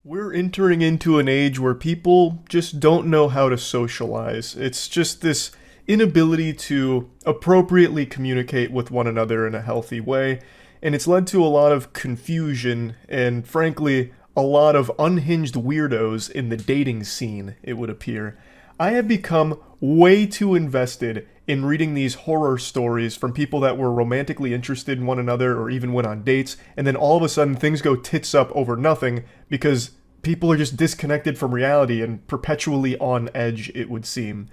We're entering into an age where people just don't know how to socialize. It's just this inability to appropriately communicate with one another in a healthy way, and it's led to a lot of confusion and, frankly, a lot of unhinged weirdos in the dating scene, it would appear. I have become way too invested in reading these horror stories from people that were romantically interested in one another or even went on dates, and then all of a sudden things go tits up over nothing because people are just disconnected from reality and perpetually on edge, it would seem.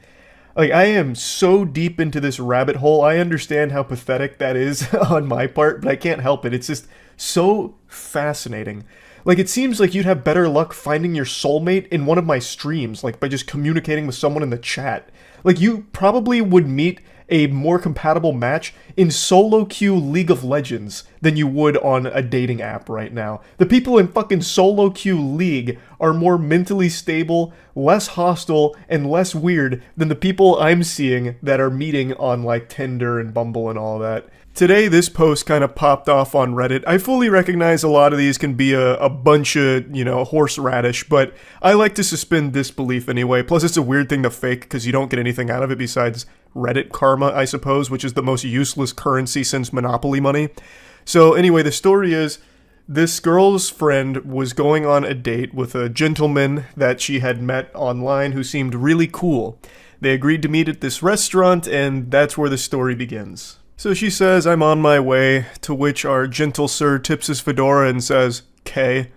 Like, I am so deep into this rabbit hole, I understand how pathetic that is on my part, but I can't help it. It's just so fascinating. Like, it seems like you'd have better luck finding your soulmate in one of my streams, like by just communicating with someone in the chat. Like, you probably would meet a more compatible match in solo queue League of Legends than you would on a dating app right now. The people in fucking solo queue League are more mentally stable, less hostile, and less weird than the people I'm seeing that are meeting on like Tinder and Bumble and all that. Today, this post kind of popped off on Reddit. I fully recognize a lot of these can be a bunch of, horseradish, but I like to suspend disbelief anyway. Plus, it's a weird thing to fake because you don't get anything out of it besides Reddit karma, I suppose, which is the most useless currency since Monopoly money. So anyway, the story is this girl's friend was going on a date with a gentleman that she had met online who seemed really cool. They agreed to meet at this restaurant, and that's where the story begins. So she says, "I'm on my way," to which our gentle sir tips his fedora and says, "K,"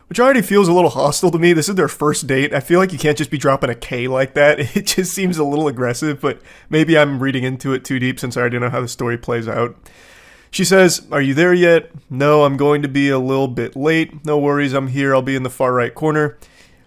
which already feels a little hostile to me. This is their first date. I feel like you can't just be dropping a K like that. It just seems a little aggressive, but maybe I'm reading into it too deep since I already know how the story plays out. She says, "Are you there yet?" "No, I'm going to be a little bit late." "No worries, I'm here. I'll be in the far right corner."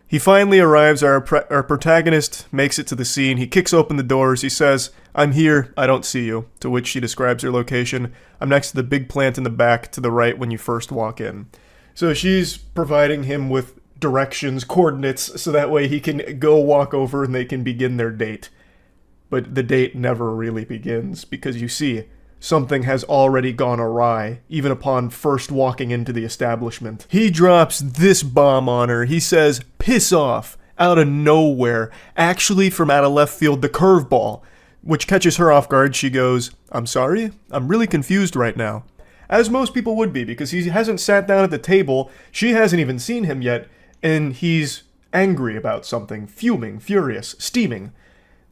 He finally arrives. Our protagonist makes it to the scene. He kicks open the doors. He says, "I'm here. I don't see you." To which she describes her location. "I'm next to the big plant in the back to the right when you first walk in." So she's providing him with directions, coordinates, so that way he can go walk over and they can begin their date. But the date never really begins because, you see, something has already gone awry, even upon first walking into the establishment. He drops this bomb on her. He says, "Piss off," out of nowhere. Actually, from out of left field, the curveball, which catches her off guard. She goes, "I'm sorry? I'm really confused right now." As most people would be, because he hasn't sat down at the table, she hasn't even seen him yet, and he's angry about something, fuming, furious, steaming.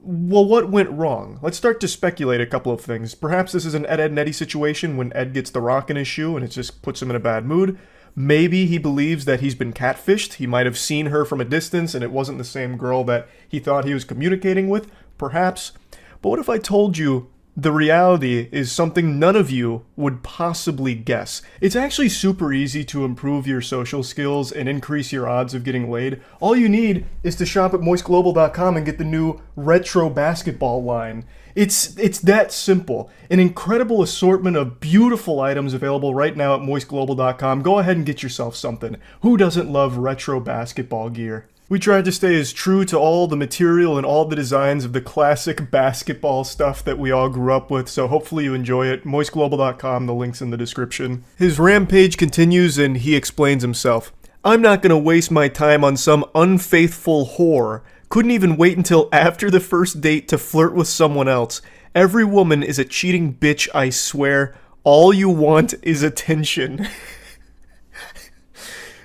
Well, what went wrong? Let's start to speculate a couple of things. Perhaps this is an Ed, Edd and Eddy situation when Ed gets the rock in his shoe and it just puts him in a bad mood. Maybe he believes that he's been catfished. He might have seen her from a distance and it wasn't the same girl that he thought he was communicating with. Perhaps. But what if I told you the reality is something none of you would possibly guess? It's actually super easy to improve your social skills and increase your odds of getting laid. All you need is to shop at MoistGlobal.com and get the new retro basketball line. It's that simple. An incredible assortment of beautiful items available right now at MoistGlobal.com. Go ahead and get yourself something. Who doesn't love retro basketball gear? We tried to stay as true to all the material and all the designs of the classic basketball stuff that we all grew up with, so hopefully you enjoy it. MoistGlobal.com, the link's in the description. His rampage continues and he explains himself. "I'm not gonna waste my time on some unfaithful whore. Couldn't even wait until after the first date to flirt with someone else. Every woman is a cheating bitch, I swear. All you want is attention."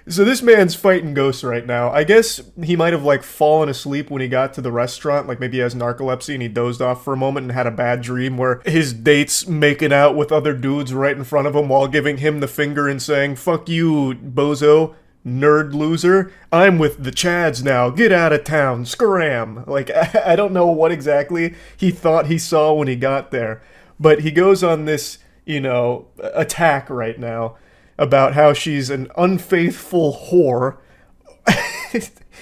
So this man's fighting ghosts right now. I guess he might have fallen asleep when he got to the restaurant. Like maybe he has narcolepsy and he dozed off for a moment and had a bad dream where his date's making out with other dudes right in front of him while giving him the finger and saying, "Fuck you, bozo, nerd loser. I'm with the Chads now. Get out of town. Scram." I don't know what exactly he thought he saw when he got there. But he goes on this, attack right now about how she's an unfaithful whore,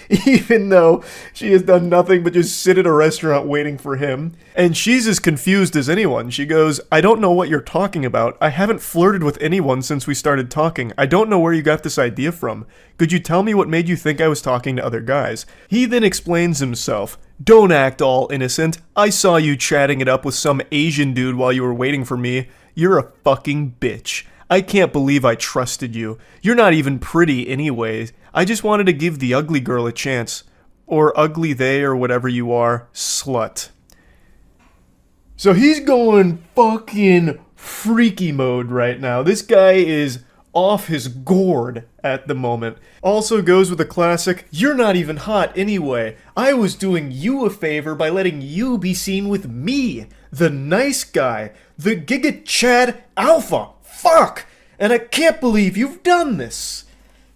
even though she has done nothing but just sit at a restaurant waiting for him. And she's as confused as anyone. She goes, "I don't know what you're talking about. I haven't flirted with anyone since we started talking. I don't know where you got this idea from. Could you tell me what made you think I was talking to other guys?" He then explains himself. "Don't act all innocent. I saw you chatting it up with some Asian dude while you were waiting for me. You're a fucking bitch. I can't believe I trusted you. You're not even pretty anyways. I just wanted to give the ugly girl a chance. Or ugly they or whatever you are, slut. So he's going fucking freaky mode right now. This guy is off his gourd at the moment. Also goes with the classic, you're not even hot anyway. I was doing you a favor by letting you be seen with me, the nice guy, the Giga Chad Alpha. Fuck! And I can't believe you've done this.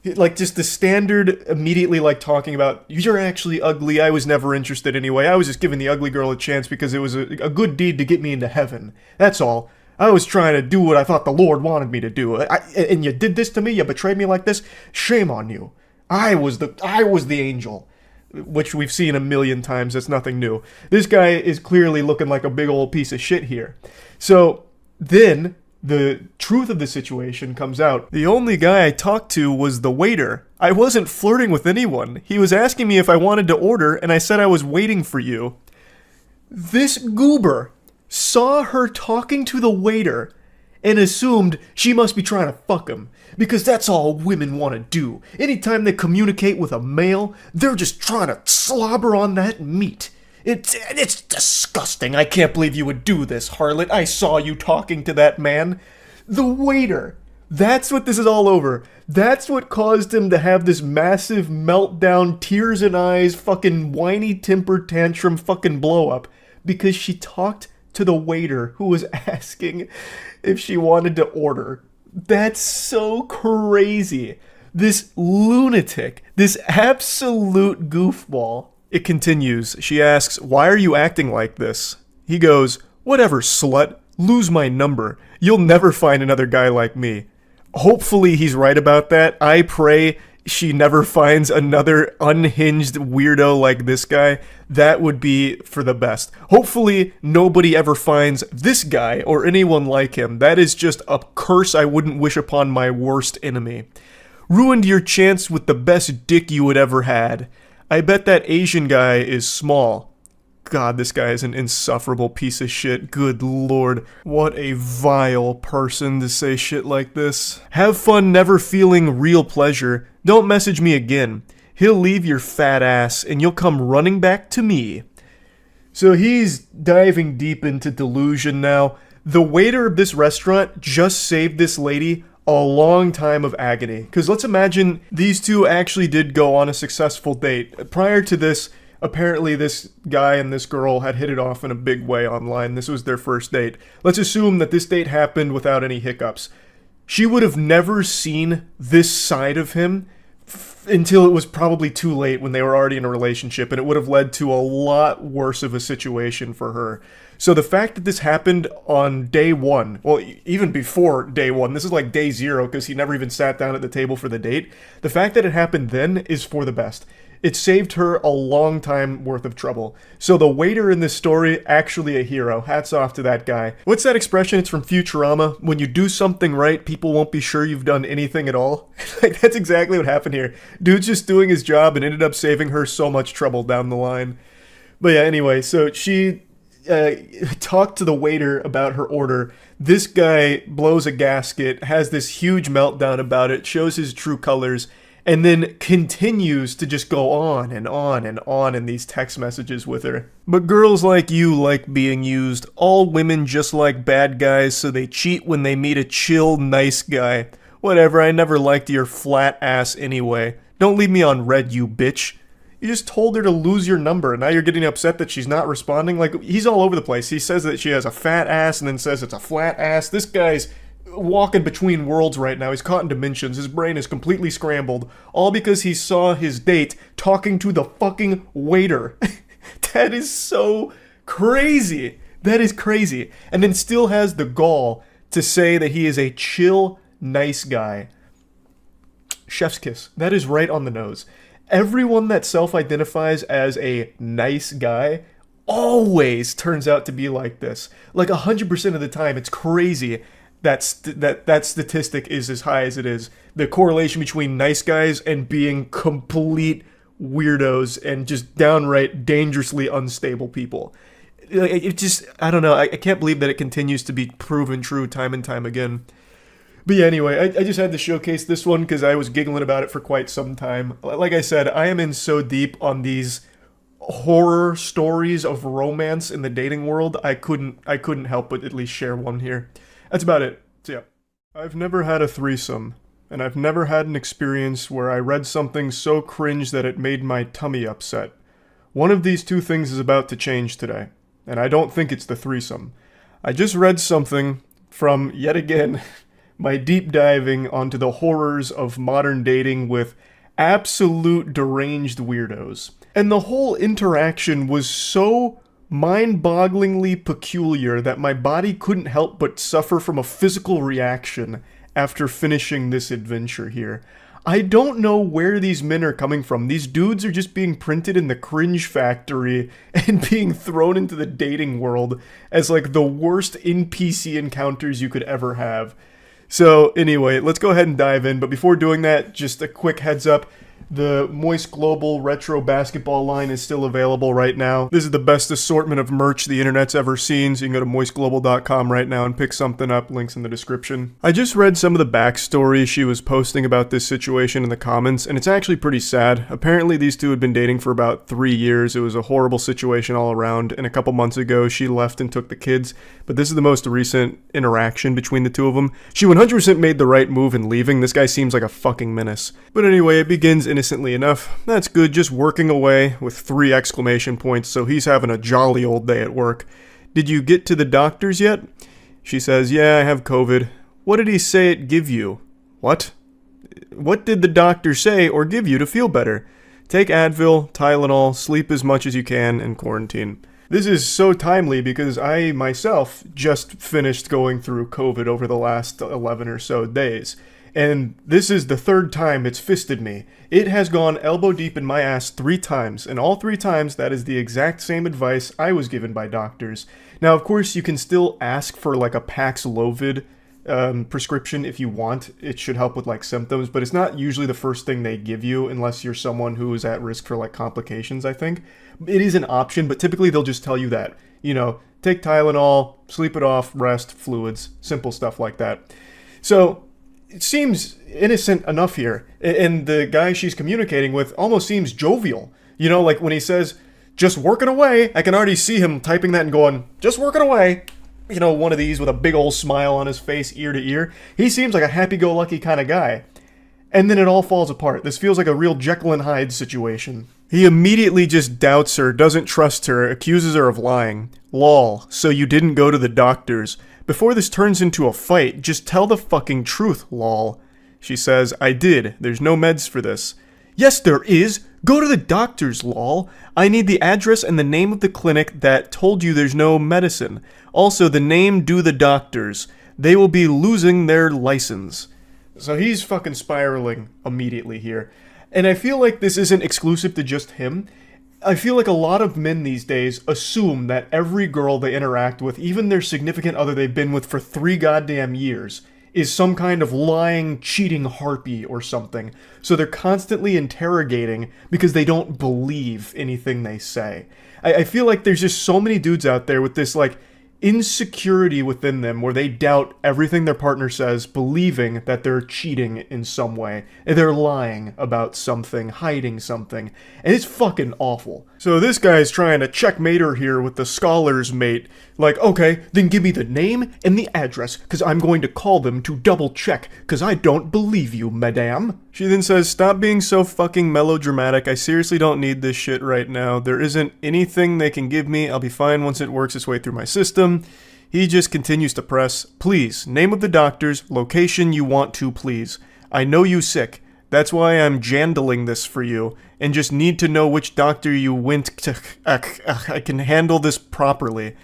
Like, just the standard, immediately, like, talking about, you're actually ugly, I was never interested anyway, I was just giving the ugly girl a chance because it was a good deed to get me into heaven. That's all. I was trying to do what I thought the Lord wanted me to do. And you did this to me, you betrayed me like this? Shame on you. I was the angel. Which we've seen a million times, that's nothing new. This guy is clearly looking like a big old piece of shit here. So, then the truth of the situation comes out. The only guy I talked to was the waiter. I wasn't flirting with anyone. He was asking me if I wanted to order, and I said I was waiting for you. This goober saw her talking to the waiter and assumed she must be trying to fuck him. Because that's all women want to do. Anytime they communicate with a male, they're just trying to slobber on that meat. It's disgusting. I can't believe you would do this, harlot. I saw you talking to that man. The waiter. That's what this is all over. That's what caused him to have this massive meltdown, tears in eyes, fucking whiny temper tantrum fucking blow up. Because she talked to the waiter who was asking if she wanted to order. That's so crazy. This lunatic. This absolute goofball. It continues. She asks, why are you acting like this? He goes, whatever, slut. Lose my number. You'll never find another guy like me. Hopefully he's right about that. I pray she never finds another unhinged weirdo like this guy. That would be for the best. Hopefully nobody ever finds this guy or anyone like him. That is just a curse I wouldn't wish upon my worst enemy. Ruined your chance with the best dick you had ever had. I bet that Asian guy is small. God, this guy is an insufferable piece of shit. Good lord. What a vile person to say shit like this. Have fun never feeling real pleasure. Don't message me again. He'll leave your fat ass and you'll come running back to me. So he's diving deep into delusion now. The waiter of this restaurant just saved this lady a long time of agony. Because let's imagine these two actually did go on a successful date. Prior to this, apparently this guy and this girl had hit it off in a big way online. This was their first date. Let's assume that this date happened without any hiccups. She would have never seen this side of him until it was probably too late when they were already in a relationship, and it would have led to a lot worse of a situation for her. So the fact that this happened on day one, well, even before day one, this is like day zero because he never even sat down at the table for the date. The fact that it happened then is for the best. It saved her a long time worth of trouble. So the waiter in this story, actually a hero. Hats off to that guy. What's that expression? It's from Futurama. When you do something right, people won't be sure you've done anything at all. Like, that's exactly what happened here. Dude's just doing his job and ended up saving her so much trouble down the line. But yeah, anyway, so she talked to the waiter about her order. This guy blows a gasket, has this huge meltdown about it, shows his true colors, and then continues to just go on and on and on in these text messages with her. But girls like you like being used. All women just like bad guys, so they cheat when they meet a chill, nice guy. Whatever, I never liked your flat ass anyway. Don't leave me on red, you bitch. You just told her to lose your number, and now you're getting upset that she's not responding? Like, he's all over the place. He says that she has a fat ass and then says it's a flat ass. This guy's walking between worlds right now. He's caught in dimensions. His brain is completely scrambled. All because he saw his date talking to the fucking waiter. That is so crazy. That is crazy. And then still has the gall to say that he is a chill, nice guy. Chef's kiss. That is right on the nose. Everyone that self-identifies as a nice guy always turns out to be like this. Like 100% of the time. It's crazy. That statistic is as high as it is. The correlation between nice guys and being complete weirdos and just downright dangerously unstable people. It just, I don't know, I can't believe that it continues to be proven true time and time again. But yeah, anyway, I just had to showcase this one because I was giggling about it for quite some time. Like I said, I am in so deep on these horror stories of romance in the dating world. I couldn't help but at least share one here. That's about it. So yeah. I've never had a threesome, and I've never had an experience where I read something so cringe that it made my tummy upset. One of these two things is about to change today, and I don't think it's the threesome. I just read something from, yet again, my deep diving onto the horrors of modern dating with absolute deranged weirdos. And the whole interaction was so mind-bogglingly peculiar that my body couldn't help but suffer from a physical reaction after finishing this adventure here. I don't know where these men are coming from. These dudes are just being printed in the cringe factory and being thrown into the dating world as like the worst NPC encounters you could ever have. So anyway, let's go ahead and dive in. But before doing that, just a quick heads up. The Moist Global Retro Basketball line is still available right now. This is the best assortment of merch the internet's ever seen, so you can go to moistglobal.com right now and pick something up. Links in the description. I just read some of the backstory she was posting about this situation in the comments, and it's actually pretty sad. Apparently these two had been dating for about 3 years. It was a horrible situation all around, and a couple months ago she left and took the kids. But this is the most recent interaction between the two of them. She 100% made the right move in leaving. This guy seems like a fucking menace. But anyway, it begins innocently enough. That's good, just working away with 3 exclamation points, so he's having a jolly old day at work. Did you get to the doctors yet? She says, yeah, I have COVID. What did he say it give you? What? What did the doctor say or give you to feel better? Take Advil, Tylenol, sleep as much as you can, and quarantine. This is so timely because I myself just finished going through COVID over the last 11 or so days. And this is the 3rd time it's fisted me. It has gone elbow deep in my ass 3 times, and all 3 times that is the exact same advice I was given by doctors. Now, of course, you can still ask for like a Paxlovid prescription if you want. It should help with like symptoms, but it's not usually the first thing they give you unless you're someone who is at risk for like complications, I think. It is an option, but typically they'll just tell you that. You know, take Tylenol, sleep it off, rest, fluids, simple stuff like that. So it seems innocent enough here, and the guy she's communicating with almost seems jovial. You know, like when he says, just working away, I can already see him typing that and going, just working away. You know, one of these with a big old smile on his face, ear to ear. He seems like a happy-go-lucky kind of guy. And then it all falls apart. This feels like a real Jekyll and Hyde situation. He immediately just doubts her, doesn't trust her, accuses her of lying. Lol, so you didn't go to the doctors. Before this turns into a fight, just tell the fucking truth, lol. She says, I did. There's no meds for this. Yes, there is. Go to the doctors, lol. I need the address and the name of the clinic that told you there's no medicine. Also, the name do the doctors. They will be losing their license. So he's fucking spiraling immediately here. And I feel like this isn't exclusive to just him. I feel like a lot of men these days assume that every girl they interact with, even their significant other they've been with for 3 goddamn years, is some kind of lying, cheating harpy or something. So they're constantly interrogating because they don't believe anything they say. I feel like there's just so many dudes out there with this, like, insecurity within them where they doubt everything their partner says, believing that they're cheating in some way. They're lying about something, hiding something, and it's fucking awful. So this guy's trying to checkmate her here with the scholar's mate. Like, okay, then give me the name and the address, because I'm going to call them to double check, because I don't believe you, madame. She then says, stop being so fucking melodramatic. I seriously don't need this shit right now. There isn't anything they can give me. I'll be fine once it works its way through my system. He just continues to press, please, name of the doctors, location you want to, please. I know you sick. That's why I'm jandling this for you, and just need to know which doctor you went to. I can handle this properly.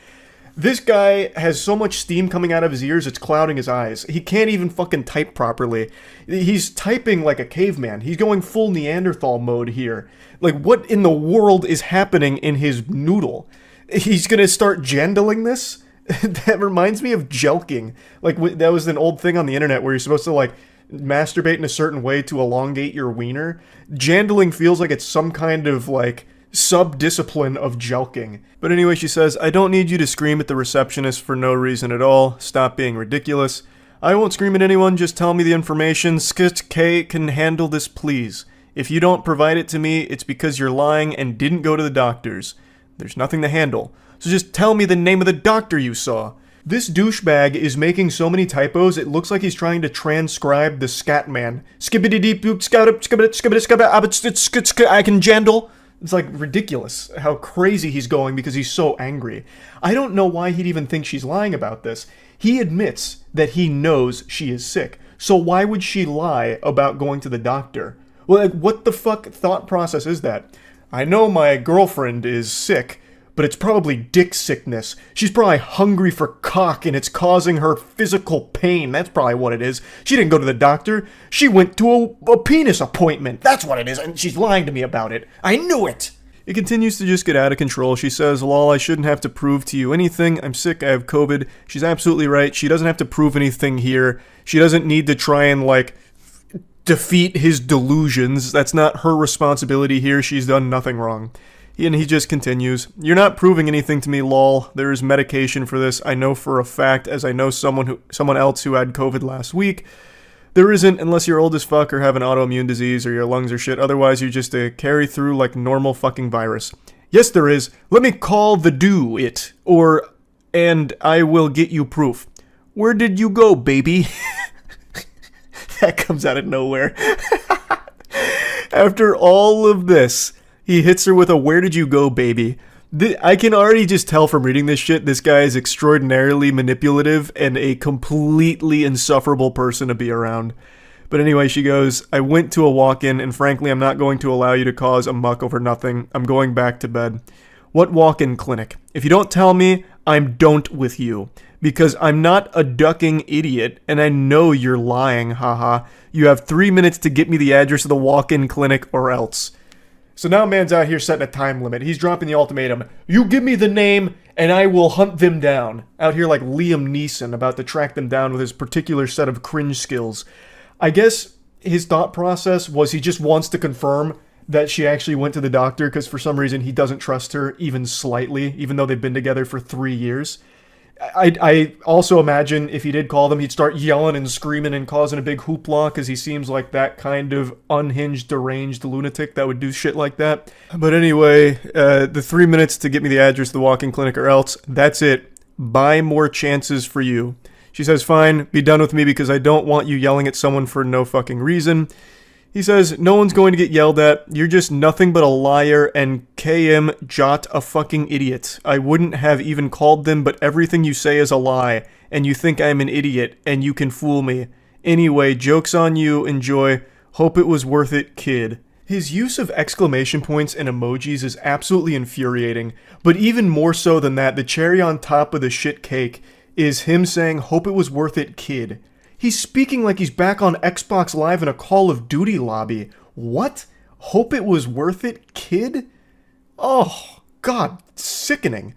This guy has so much steam coming out of his ears, it's clouding his eyes. He can't even fucking type properly. He's typing like a caveman. He's going full Neanderthal mode here. Like, what in the world is happening in his noodle? He's gonna start jandling this? That reminds me of jelking. Like, that was an old thing on the internet where you're supposed to, like, masturbate in a certain way to elongate your wiener. Jandling feels like it's some kind of, like, sub-discipline of jelking. But anyway, she says, I don't need you to scream at the receptionist for no reason at all. Stop being ridiculous. I won't scream at anyone, just tell me the information. K can handle this, please. If you don't provide it to me, it's because you're lying and didn't go to the doctors. There's nothing to handle. So just tell me the name of the doctor you saw. This douchebag is making so many typos, it looks like he's trying to transcribe the Scatman. I can jandle. It's like ridiculous how crazy he's going because he's so angry. I don't know why he'd even think she's lying about this. He admits that he knows she is sick. So why would she lie about going to the doctor? Well, like, what the fuck thought process is that? I know my girlfriend is sick, but it's probably dick sickness. She's probably hungry for cock and it's causing her physical pain. That's probably what it is. She didn't go to the doctor. She went to a penis appointment. That's what it is, and she's lying to me about it. I knew it! It continues to just get out of control. She says, lol, I shouldn't have to prove to you anything. I'm sick, I have COVID. She's absolutely right. She doesn't have to prove anything here. She doesn't need to try and, like, defeat his delusions. That's not her responsibility here. She's done nothing wrong. And he just continues, you're not proving anything to me, lol. There is medication for this. I know for a fact, as I know someone else who had COVID last week. There isn't, unless you're old as fuck or have an autoimmune disease or your lungs are shit. Otherwise, you're just a carry through like normal fucking virus. Yes, there is. Let me call the do it. And I will get you proof. Where did you go, baby? That comes out of nowhere. After all of this, he hits her with a where did you go, baby? I can already just tell from reading this shit, this guy is extraordinarily manipulative and a completely insufferable person to be around. But anyway, she goes, I went to a walk-in, and frankly, I'm not going to allow you to cause a muck over nothing. I'm going back to bed. What walk-in clinic? If you don't tell me, I'm don't with you. Because I'm not a ducking idiot, and I know you're lying, haha. You have 3 minutes to get me the address of the walk-in clinic or else. So now man's out here setting a time limit. He's dropping the ultimatum. You give me the name, and I will hunt them down. Out here like Liam Neeson, about to track them down with his particular set of cringe skills. I guess his thought process was he just wants to confirm that she actually went to the doctor, because for some reason he doesn't trust her even slightly, even though they've been together for 3 years. I also imagine if he did call them, he'd start yelling and screaming and causing a big hoopla, because he seems like that kind of unhinged, deranged lunatic that would do shit like that. But anyway, the 3 minutes to get me the address of the walk-in clinic or else, that's it. Buy more chances for you. She says, fine, be done with me because I don't want you yelling at someone for no fucking reason. He says, no one's going to get yelled at. You're just nothing but a liar and KM Jot a fucking idiot. I wouldn't have even called them, but everything you say is a lie, and you think I'm an idiot, and you can fool me. Anyway, joke's on you, enjoy. Hope it was worth it, kid. His use of exclamation points and emojis is absolutely infuriating, but even more so than that, the cherry on top of the shit cake is him saying, hope it was worth it, kid. He's speaking like he's back on Xbox Live in a Call of Duty lobby. What? Hope it was worth it, kid? Oh, God, sickening.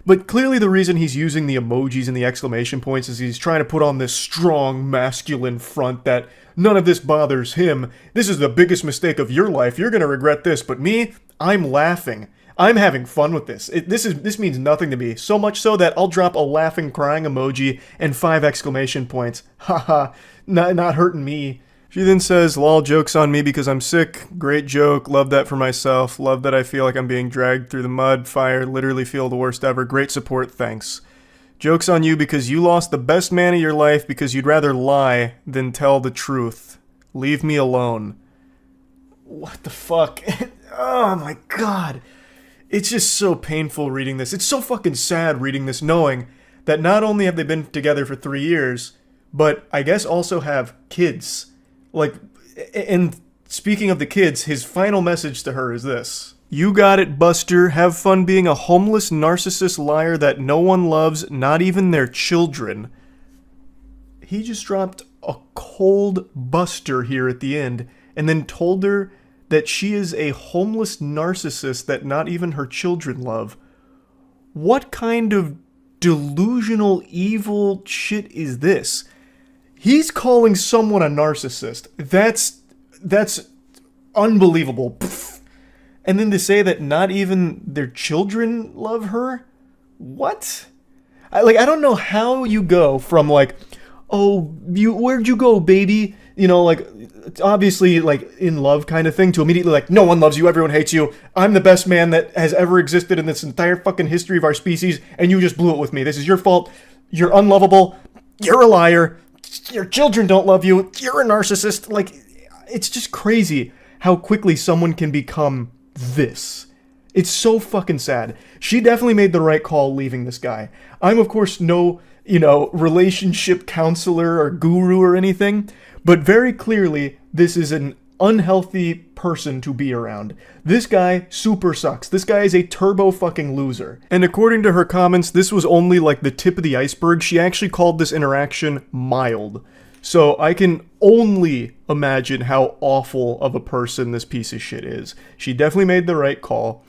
But clearly the reason he's using the emojis and the exclamation points is he's trying to put on this strong, masculine front that none of this bothers him. This is the biggest mistake of your life. You're going to regret this. But me, I'm laughing. I'm having fun with this. This means nothing to me. So much so that I'll drop a laughing, crying emoji and 5 exclamation points. Haha, not hurting me. She then says, lol, joke's on me because I'm sick. Great joke. Love that for myself. Love that I feel like I'm being dragged through the mud, fire, literally feel the worst ever. Great support, thanks. Joke's on you because you lost the best man of your life because you'd rather lie than tell the truth. Leave me alone. What the fuck? Oh my God. It's just so painful reading this. It's so fucking sad reading this, knowing that not only have they been together for 3 years, but I guess also have kids. Like, and speaking of the kids, his final message to her is this. You got it, Buster. Have fun being a homeless narcissist liar that no one loves, not even their children. He just dropped a cold Buster here at the end, and then told her that she is a homeless narcissist that not even her children love. What kind of delusional, evil shit is this? He's calling someone a narcissist. That's unbelievable. Pfft. And then to say that not even their children love her? What? I don't know how you go from like, oh, where'd you go, baby? You know, like, obviously, like, in love kind of thing, to immediately, like, no one loves you, everyone hates you, I'm the best man that has ever existed in this entire fucking history of our species, and you just blew it with me. This is your fault. You're unlovable. You're a liar. Your children don't love you. You're a narcissist. Like, it's just crazy how quickly someone can become this. It's so fucking sad. She definitely made the right call leaving this guy. I'm, of course, no, relationship counselor or guru or anything, but very clearly, this is an unhealthy person to be around. This guy super sucks. This guy is a turbo fucking loser. And according to her comments, this was only like the tip of the iceberg. She actually called this interaction mild. So I can only imagine how awful of a person this piece of shit is. She definitely made the right call.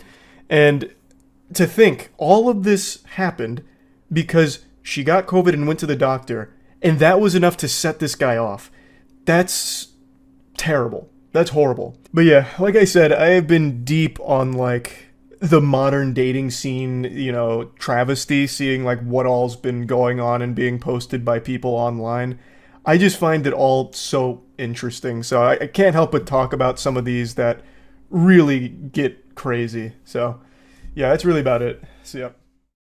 And to think, all of this happened because she got COVID and went to the doctor, and that was enough to set this guy off. That's terrible. That's horrible. But yeah, like I said, I have been deep on, like, the modern dating scene, travesty, seeing, like, what all's been going on and being posted by people online. I just find it all so interesting, so I can't help but talk about some of these that really get crazy. So, yeah, that's really about it. So, yeah.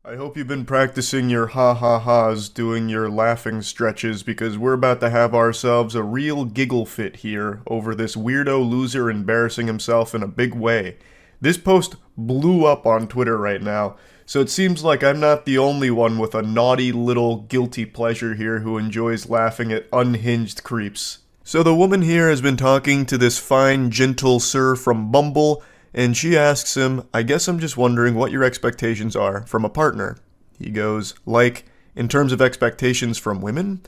I hope you've been practicing your ha-ha-has, doing your laughing stretches, because we're about to have ourselves a real giggle fit here over this weirdo loser embarrassing himself in a big way. This post blew up on Twitter right now, so it seems like I'm not the only one with a naughty little guilty pleasure here who enjoys laughing at unhinged creeps. So the woman here has been talking to this fine, gentle sir from Bumble, and she asks him, I guess I'm just wondering what your expectations are from a partner. He goes, like, in terms of expectations from women?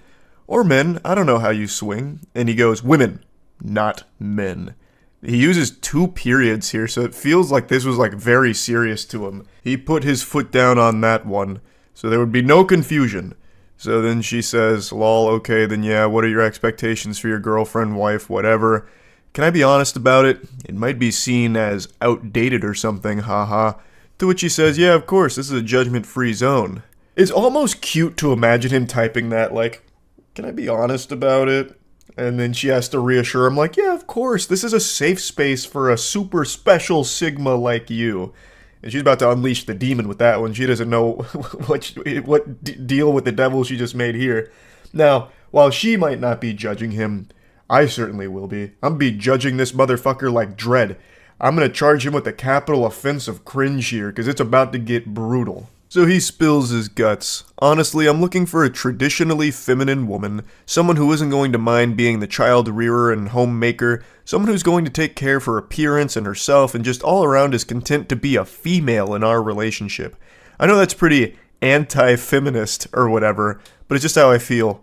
Or men, I don't know how you swing. And he goes, women, not men. He uses 2 periods here, so it feels like this was, like, very serious to him. He put his foot down on that one, so there would be no confusion. So then she says, lol, okay, then yeah, what are your expectations for your girlfriend, wife, whatever? Can I be honest about it? It might be seen as outdated or something, haha. To which he says, yeah, of course, this is a judgment-free zone. It's almost cute to imagine him typing that, like, can I be honest about it? And then she has to reassure him, like, yeah, of course, this is a safe space for a super special Sigma like you. And she's about to unleash the demon with that one. She doesn't know what deal with the devil she just made here. Now, while she might not be judging him, I certainly will be. I'm be judging this motherfucker like dread. I'm gonna charge him with the capital offense of cringe here, because it's about to get brutal. So he spills his guts. Honestly, I'm looking for a traditionally feminine woman, someone who isn't going to mind being the child rearer and homemaker, someone who's going to take care of her appearance and herself and just all around is content to be a female in our relationship. I know that's pretty anti-feminist or whatever, but it's just how I feel.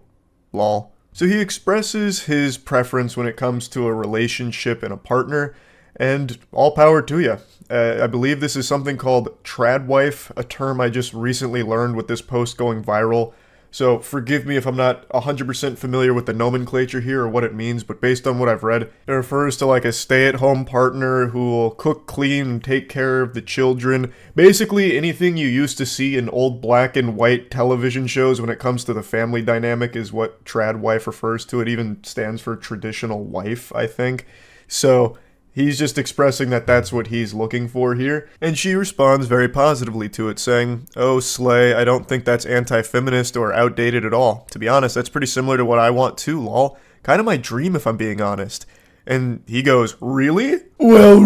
Lol. So he expresses his preference when it comes to a relationship and a partner, and all power to you. I believe this is something called tradwife, a term I just recently learned with this post going viral. So forgive me if I'm not 100% familiar with the nomenclature here or what it means, but based on what I've read, it refers to like a stay-at-home partner who will cook, clean, and take care of the children. Basically anything you used to see in old black and white television shows when it comes to the family dynamic is what tradwife refers to. It even stands for traditional wife, I think. So he's just expressing that that's what he's looking for here, and she responds very positively to it, saying, oh, slay, I don't think that's anti-feminist or outdated at all. To be honest, that's pretty similar to what I want too, lol. Kind of my dream, if I'm being honest. And he goes, really? Well,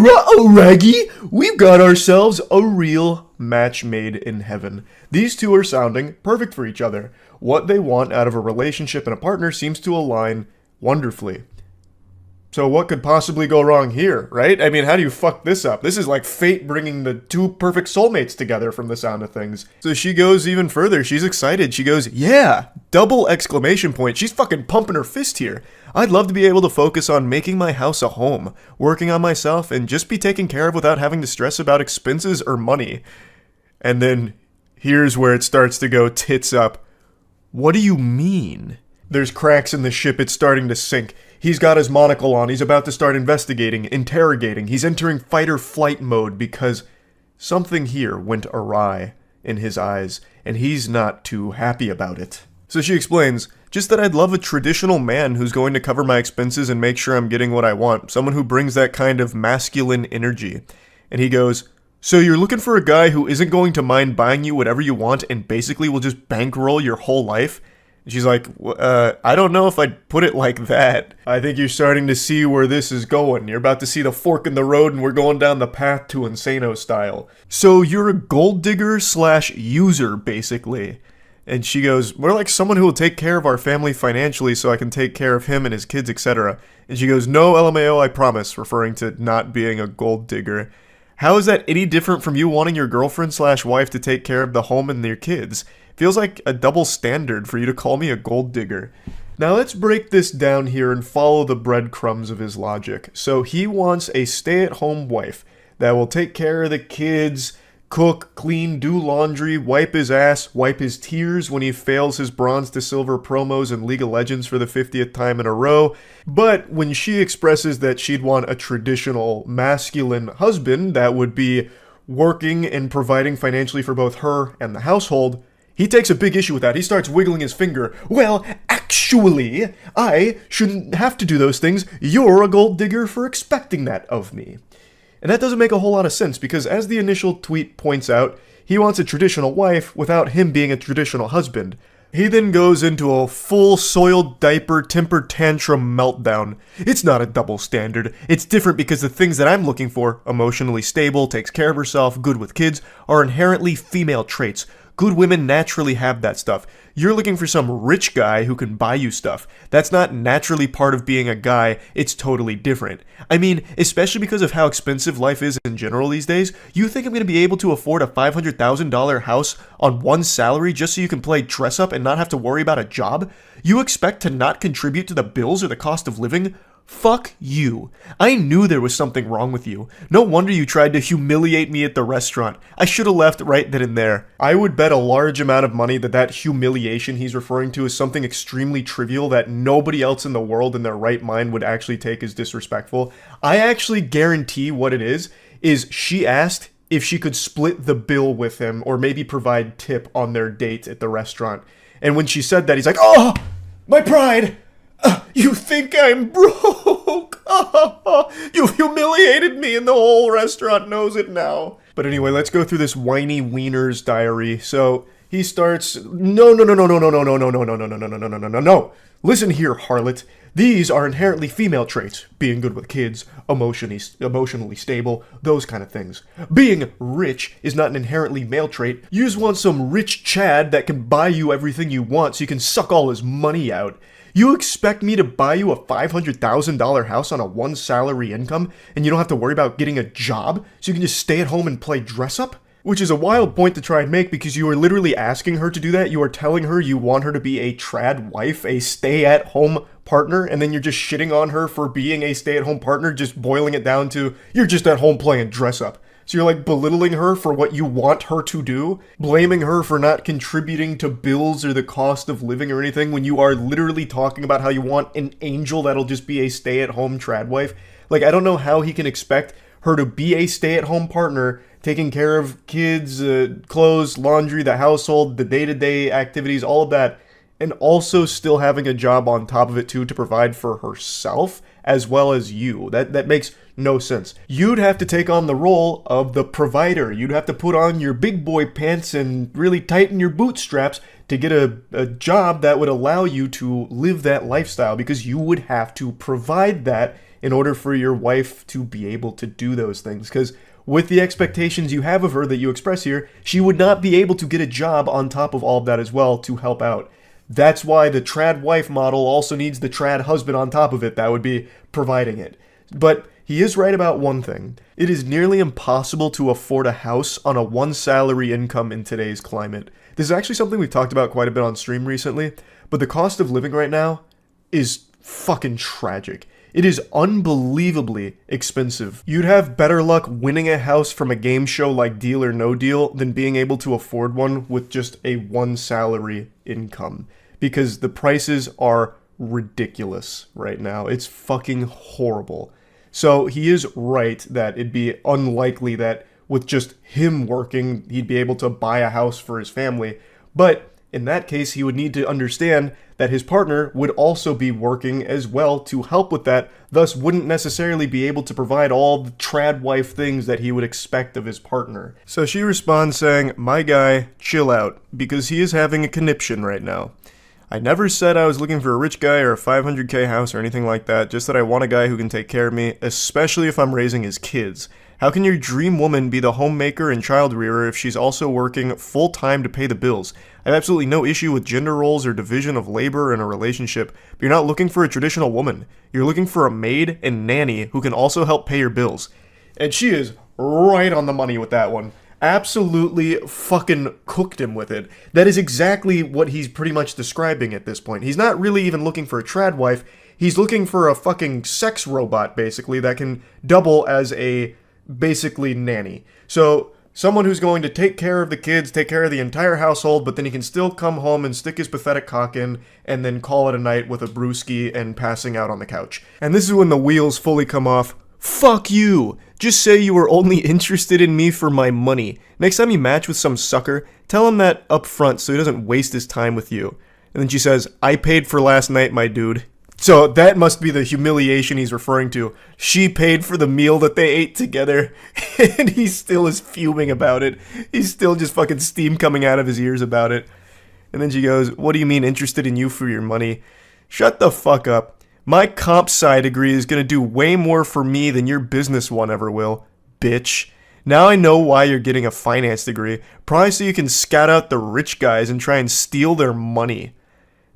Raggy, we've got ourselves a real match made in heaven. These two are sounding perfect for each other. What they want out of a relationship and a partner seems to align wonderfully. So what could possibly go wrong here, right? I mean, how do you fuck this up? This is like fate bringing the two perfect soulmates together from the sound of things. So she goes even further. She's excited. She goes, yeah, double exclamation point. She's fucking pumping her fist here. I'd love to be able to focus on making my house a home, working on myself, and just be taken care of without having to stress about expenses or money. And then here's where it starts to go tits up. What do you mean? There's cracks in the ship. It's starting to sink. He's got his monocle on. He's about to start investigating, interrogating. He's entering fight or flight mode because something here went awry in his eyes, and he's not too happy about it. So she explains, Just that I'd love a traditional man who's going to cover my expenses and make sure I'm getting what I want. Someone who brings that kind of masculine energy. And he goes, so you're looking for a guy who isn't going to mind buying you whatever you want and basically will just bankroll your whole life? And she's like, I don't know if I'd put it like that. I think you're starting to see where this is going. You're about to see the fork in the road and we're going down the path to Insano style. So you're a gold digger / user, basically. And she goes, we're like someone who will take care of our family financially so I can take care of him and his kids, etc. And she goes, no, LMAO, I promise, referring to not being a gold digger. How is that any different from you wanting your girlfriend / wife to take care of the home and their kids? Feels like a double standard for you to call me a gold digger. Now let's break this down here and follow the breadcrumbs of his logic. So he wants a stay-at-home wife that will take care of the kids, cook, clean, do laundry, wipe his ass, wipe his tears when he fails his bronze to silver promos in League of Legends for the 50th time in a row. But when she expresses that she'd want a traditional masculine husband that would be working and providing financially for both her and the household, he takes a big issue with that. He starts wiggling his finger. Well, actually, I shouldn't have to do those things. You're a gold digger for expecting that of me. And that doesn't make a whole lot of sense because as the initial tweet points out, he wants a traditional wife without him being a traditional husband. He then goes into a full soiled diaper temper tantrum meltdown. It's not a double standard. It's different because the things that I'm looking for, emotionally stable, takes care of herself, good with kids, are inherently female traits. Good women naturally have that stuff. You're looking for some rich guy who can buy you stuff. That's not naturally part of being a guy, it's totally different. I mean, especially because of how expensive life is in general these days, you think I'm going to be able to afford a $500,000 house on one salary just so you can play dress up and not have to worry about a job? You expect to not contribute to the bills or the cost of living? Fuck you. I knew there was something wrong with you. No wonder you tried to humiliate me at the restaurant. I should have left right then and there. I would bet a large amount of money that that humiliation he's referring to is something extremely trivial that nobody else in the world in their right mind would actually take as disrespectful. I actually guarantee what it is she asked if she could split the bill with him or maybe provide tip on their date at the restaurant. And when she said that, he's like, oh, my pride! You think I'm broke? You've humiliated me and the whole restaurant knows it now. But anyway, let's go through this whiny wiener's diary. So he starts, no. Listen here, harlot. These are inherently female traits. Being good with kids, emotionally stable, those kind of things. Being rich is not an inherently male trait. You just want some rich Chad that can buy you everything you want so you can suck all his money out. You expect me to buy you a $500,000 house on a one salary income and you don't have to worry about getting a job so you can just stay at home and play dress up? Which is a wild point to try and make because you are literally asking her to do that. You are telling her you want her to be a trad wife, a stay-at-home partner, and then you're just shitting on her for being a stay-at-home partner, just boiling it down to, you're just at home playing dress up. So you're like belittling her for what you want her to do, blaming her for not contributing to bills or the cost of living or anything when you are literally talking about how you want an angel that'll just be a stay-at-home trad wife. Like, I don't know how he can expect her to be a stay-at-home partner, taking care of kids, clothes, laundry, the household, the day-to-day activities, all of that, and also still having a job on top of it too to provide for herself as well as you. That makes no sense. You'd have to take on the role of the provider. You'd have to put on your big boy pants and really tighten your bootstraps to get a job that would allow you to live that lifestyle because you would have to provide that in order for your wife to be able to do those things. Because with the expectations you have of her that you express here, she would not be able to get a job on top of all of that as well to help out. That's why the trad wife model also needs the trad husband on top of it that would be providing it. But he is right about one thing. It is nearly impossible to afford a house on a one salary income in today's climate. This is actually something we've talked about quite a bit on stream recently, but the cost of living right now is fucking tragic. It is unbelievably expensive. You'd have better luck winning a house from a game show like Deal or No Deal than being able to afford one with just a one salary income. Because the prices are ridiculous right now. It's fucking horrible. So he is right that it'd be unlikely that with just him working, he'd be able to buy a house for his family. But In that case, he would need to understand that his partner would also be working as well to help with that, thus wouldn't necessarily be able to provide all the trad wife things that he would expect of his partner. So she responds saying, "My guy, chill out, because he is having a conniption right now. I never said I was looking for a rich guy or a 500k house or anything like that, just that I want a guy who can take care of me, especially if I'm raising his kids. How can your dream woman be the homemaker and child rearer if she's also working full-time to pay the bills? I have absolutely no issue with gender roles or division of labor in a relationship, but you're not looking for a traditional woman. You're looking for a maid and nanny who can also help pay your bills." And she is right on the money with that one. Absolutely fucking cooked him with it. That is exactly what he's pretty much describing at this point. He's not really even looking for a trad wife. He's looking for a fucking sex robot, basically, that can double as a, basically, nanny. So, someone who's going to take care of the kids, take care of the entire household, but then he can still come home and stick his pathetic cock in, and then call it a night with a brewski and passing out on the couch. And this is when the wheels fully come off. Fuck you! Just say you were only interested in me for my money. Next time you match with some sucker, tell him that up front so he doesn't waste his time with you. And then she says, "I paid for last night, my dude." So that must be the humiliation he's referring to. She paid for the meal that they ate together, and he still is fuming about it. He's still just fucking steam coming out of his ears about it. And then she goes, "What do you mean interested in you for your money? Shut the fuck up. My comp sci degree is gonna do way more for me than your business one ever will, bitch. Now I know why you're getting a finance degree. Probably so you can scout out the rich guys and try and steal their money."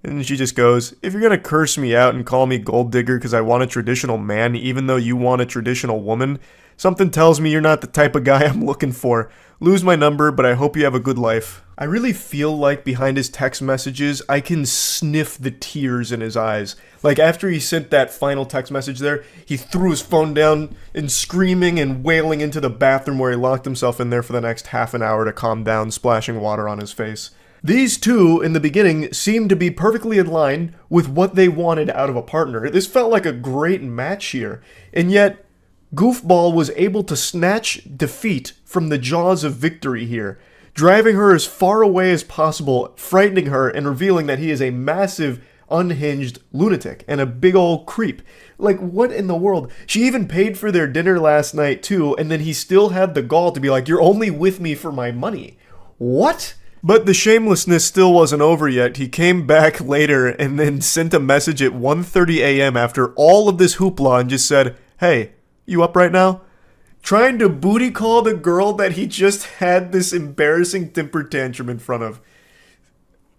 And she just goes, "If you're gonna curse me out and call me gold digger because I want a traditional man even though you want a traditional woman, something tells me you're not the type of guy I'm looking for. Lose my number, but I hope you have a good life." I really feel like behind his text messages, I can sniff the tears in his eyes. Like after he sent that final text message there, he threw his phone down and screaming and wailing into the bathroom where he locked himself in there for the next half an hour to calm down, splashing water on his face. These two, in the beginning, seemed to be perfectly in line with what they wanted out of a partner. This felt like a great match here. And yet, Goofball was able to snatch defeat from the jaws of victory here, driving her as far away as possible, frightening her, and revealing that he is a massive, unhinged lunatic and a big old creep. Like, what in the world? She even paid for their dinner last night, too, and then he still had the gall to be like, "You're only with me for my money." What? But the shamelessness still wasn't over yet. He came back later and then sent a message at 1:30 a.m. after all of this hoopla and just said, "Hey, you up right now?" Trying to booty call the girl that he just had this embarrassing temper tantrum in front of.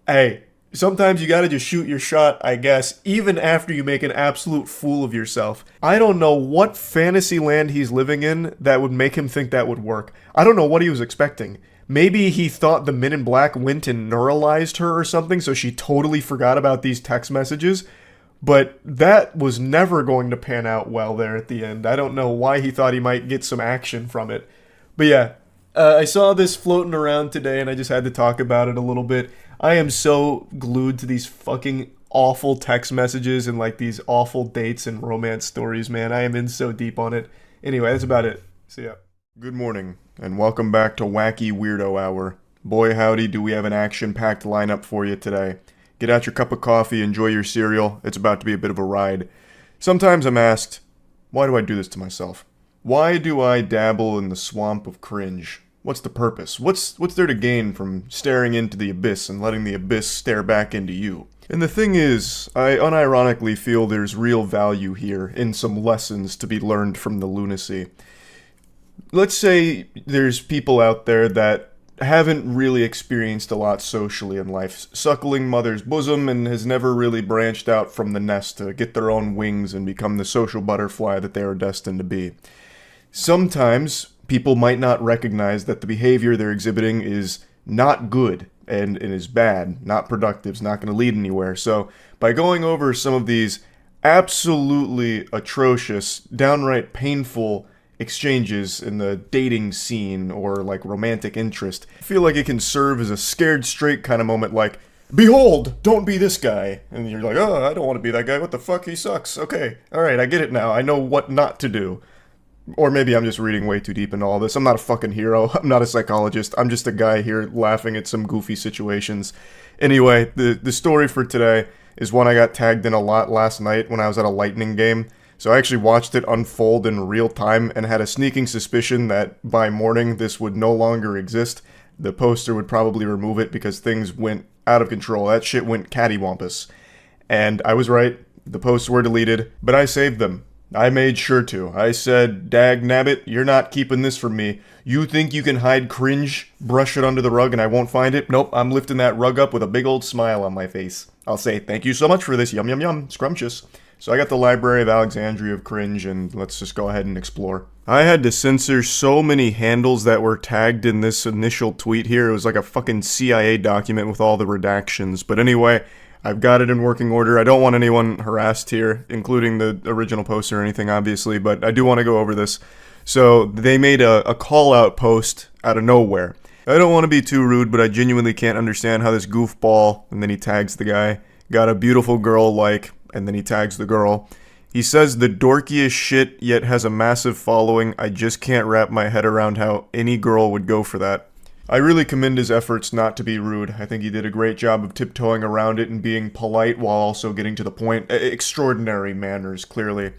Hey, sometimes you gotta just shoot your shot, I guess, even after you make an absolute fool of yourself. I don't know what fantasy land he's living in that would make him think that would work. I don't know what he was expecting. Maybe he thought the Men in Black went and neuralized her or something, so she totally forgot about these text messages. But that was never going to pan out well there at the end. I don't know why he thought he might get some action from it. But yeah, I saw this floating around today and I just had to talk about it a little bit. I am so glued to these fucking awful text messages and like these awful dates and romance stories, man. I am in so deep on it. Anyway, that's about it. See ya. Good morning, and welcome back to Wacky Weirdo Hour. Boy howdy, do we have an action-packed lineup for you today. Get out your cup of coffee, enjoy your cereal. It's about to be a bit of a ride. Sometimes I'm asked, why do I do this to myself? Why do I dabble in the swamp of cringe? What's the purpose? What's there to gain from staring into the abyss and letting the abyss stare back into you? And the thing is, I unironically feel there's real value here in some lessons to be learned from the lunacy. Let's say there's people out there that haven't really experienced a lot socially in life, suckling mother's bosom, and has never really branched out from the nest to get their own wings and become the social butterfly that they are destined to be. Sometimes people might not recognize that the behavior they're exhibiting is not good and is bad, not productive, is not going to lead anywhere. So by going over some of these absolutely atrocious, downright painful exchanges in the dating scene or like romantic interest, I feel like it can serve as a scared straight kind of moment, like, behold, don't be this guy. And you're like, oh, I don't want to be that guy. What the fuck? He sucks. Okay. All right. I get it now. I know what not to do. Or maybe I'm just reading way too deep into all this. I'm not a fucking hero. I'm not a psychologist. I'm just a guy here laughing at some goofy situations. Anyway, the story for today is one I got tagged in a lot last night when I was at a Lightning game. So I actually watched it unfold in real time and had a sneaking suspicion that by morning this would no longer exist. The poster would probably remove it because things went out of control. That shit went cattywampus. And I was right. The posts were deleted, but I saved them. I made sure to. I said, dag nabbit, you're not keeping this from me. You think you can hide cringe, brush it under the rug, and I won't find it? Nope, I'm lifting that rug up with a big old smile on my face. I'll say, thank you so much for this, yum yum yum, scrumptious. So I got the Library of Alexandria of Cringe, and let's just go ahead and explore. I had to censor so many handles that were tagged in this initial tweet here. It was like a fucking CIA document with all the redactions. But anyway, I've got it in working order. I don't want anyone harassed here, including the original poster or anything, obviously, but I do want to go over this. So they made a call-out post out of nowhere. I don't want to be too rude, but I genuinely can't understand how this goofball, and then he tags the guy, got a beautiful girl like, and then he tags the girl. He says the dorkiest shit, yet has a massive following. I just can't wrap my head around how any girl would go for that. I really commend his efforts not to be rude. I think he did a great job of tiptoeing around it and being polite while also getting to the point. Extraordinary manners, clearly.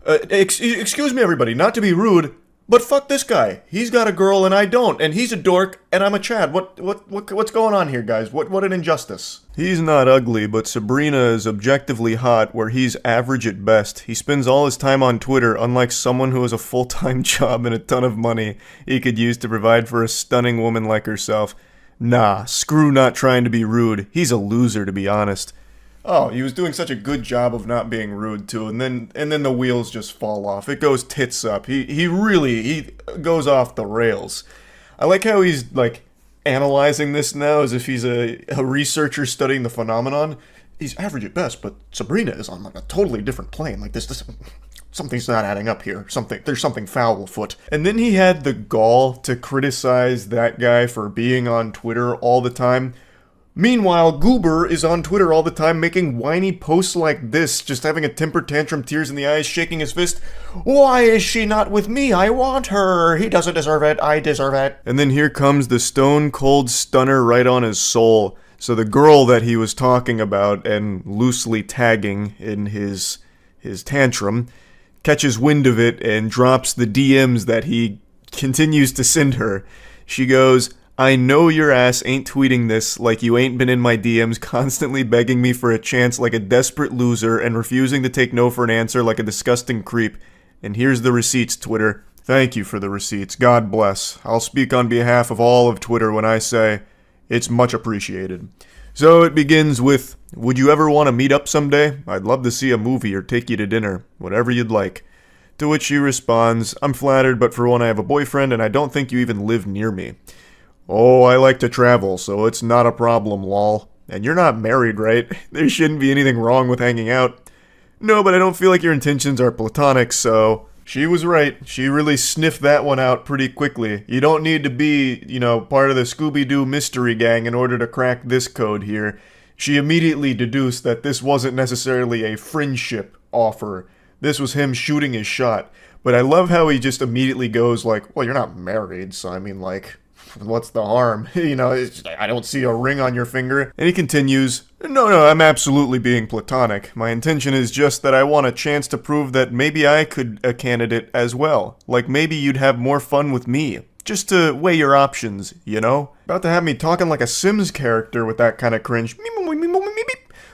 Excuse me, everybody, not to be rude, but fuck this guy. He's got a girl and I don't, and he's a dork and I'm a Chad. What's going on here, guys? What an injustice. He's not ugly, but Sabrina is objectively hot, where he's average at best. He spends all his time on Twitter, unlike someone who has a full-time job and a ton of money he could use to provide for a stunning woman like herself. Nah, screw not trying to be rude. He's a loser, to be honest. Oh, he was doing such a good job of not being rude too, and then the wheels just fall off. It goes tits up. He really goes off the rails. I like how he's like analyzing this now as if he's a researcher studying the phenomenon. He's average at best, but Sabrina is on like a totally different plane. Like this something's not adding up here. There's something foul afoot. And then he had the gall to criticize that guy for being on Twitter all the time. Meanwhile, Goober is on Twitter all the time making whiny posts like this, just having a temper tantrum, tears in the eyes, shaking his fist. Why is she not with me? I want her. He doesn't deserve it. I deserve it. And then here comes the stone cold stunner right on his soul. So the girl that he was talking about and loosely tagging in his tantrum catches wind of it and drops the DMs that he continues to send her. She goes, I know your ass ain't tweeting this like you ain't been in my DMs constantly begging me for a chance like a desperate loser and refusing to take no for an answer like a disgusting creep. And here's the receipts, Twitter. Thank you for the receipts. God bless. I'll speak on behalf of all of Twitter when I say it's much appreciated. So it begins with, would you ever want to meet up someday? I'd love to see a movie or take you to dinner. Whatever you'd like. To which she responds, I'm flattered, but for one I have a boyfriend and I don't think you even live near me. Oh, I like to travel, so it's not a problem, lol. And you're not married, right? There shouldn't be anything wrong with hanging out. No, but I don't feel like your intentions are platonic, so... She was right. She really sniffed that one out pretty quickly. You don't need to be, part of the Scooby-Doo mystery gang in order to crack this code here. She immediately deduced that this wasn't necessarily a friendship offer. This was him shooting his shot. But I love how he just immediately goes like, well, you're not married, so I mean, like... what's the harm? I don't see a ring on your finger. And he continues, No, I'm absolutely being platonic. My intention is just that I want a chance to prove that maybe I could a candidate as well. Like maybe you'd have more fun with me. Just to weigh your options, About to have me talking like a Sims character with that kind of cringe.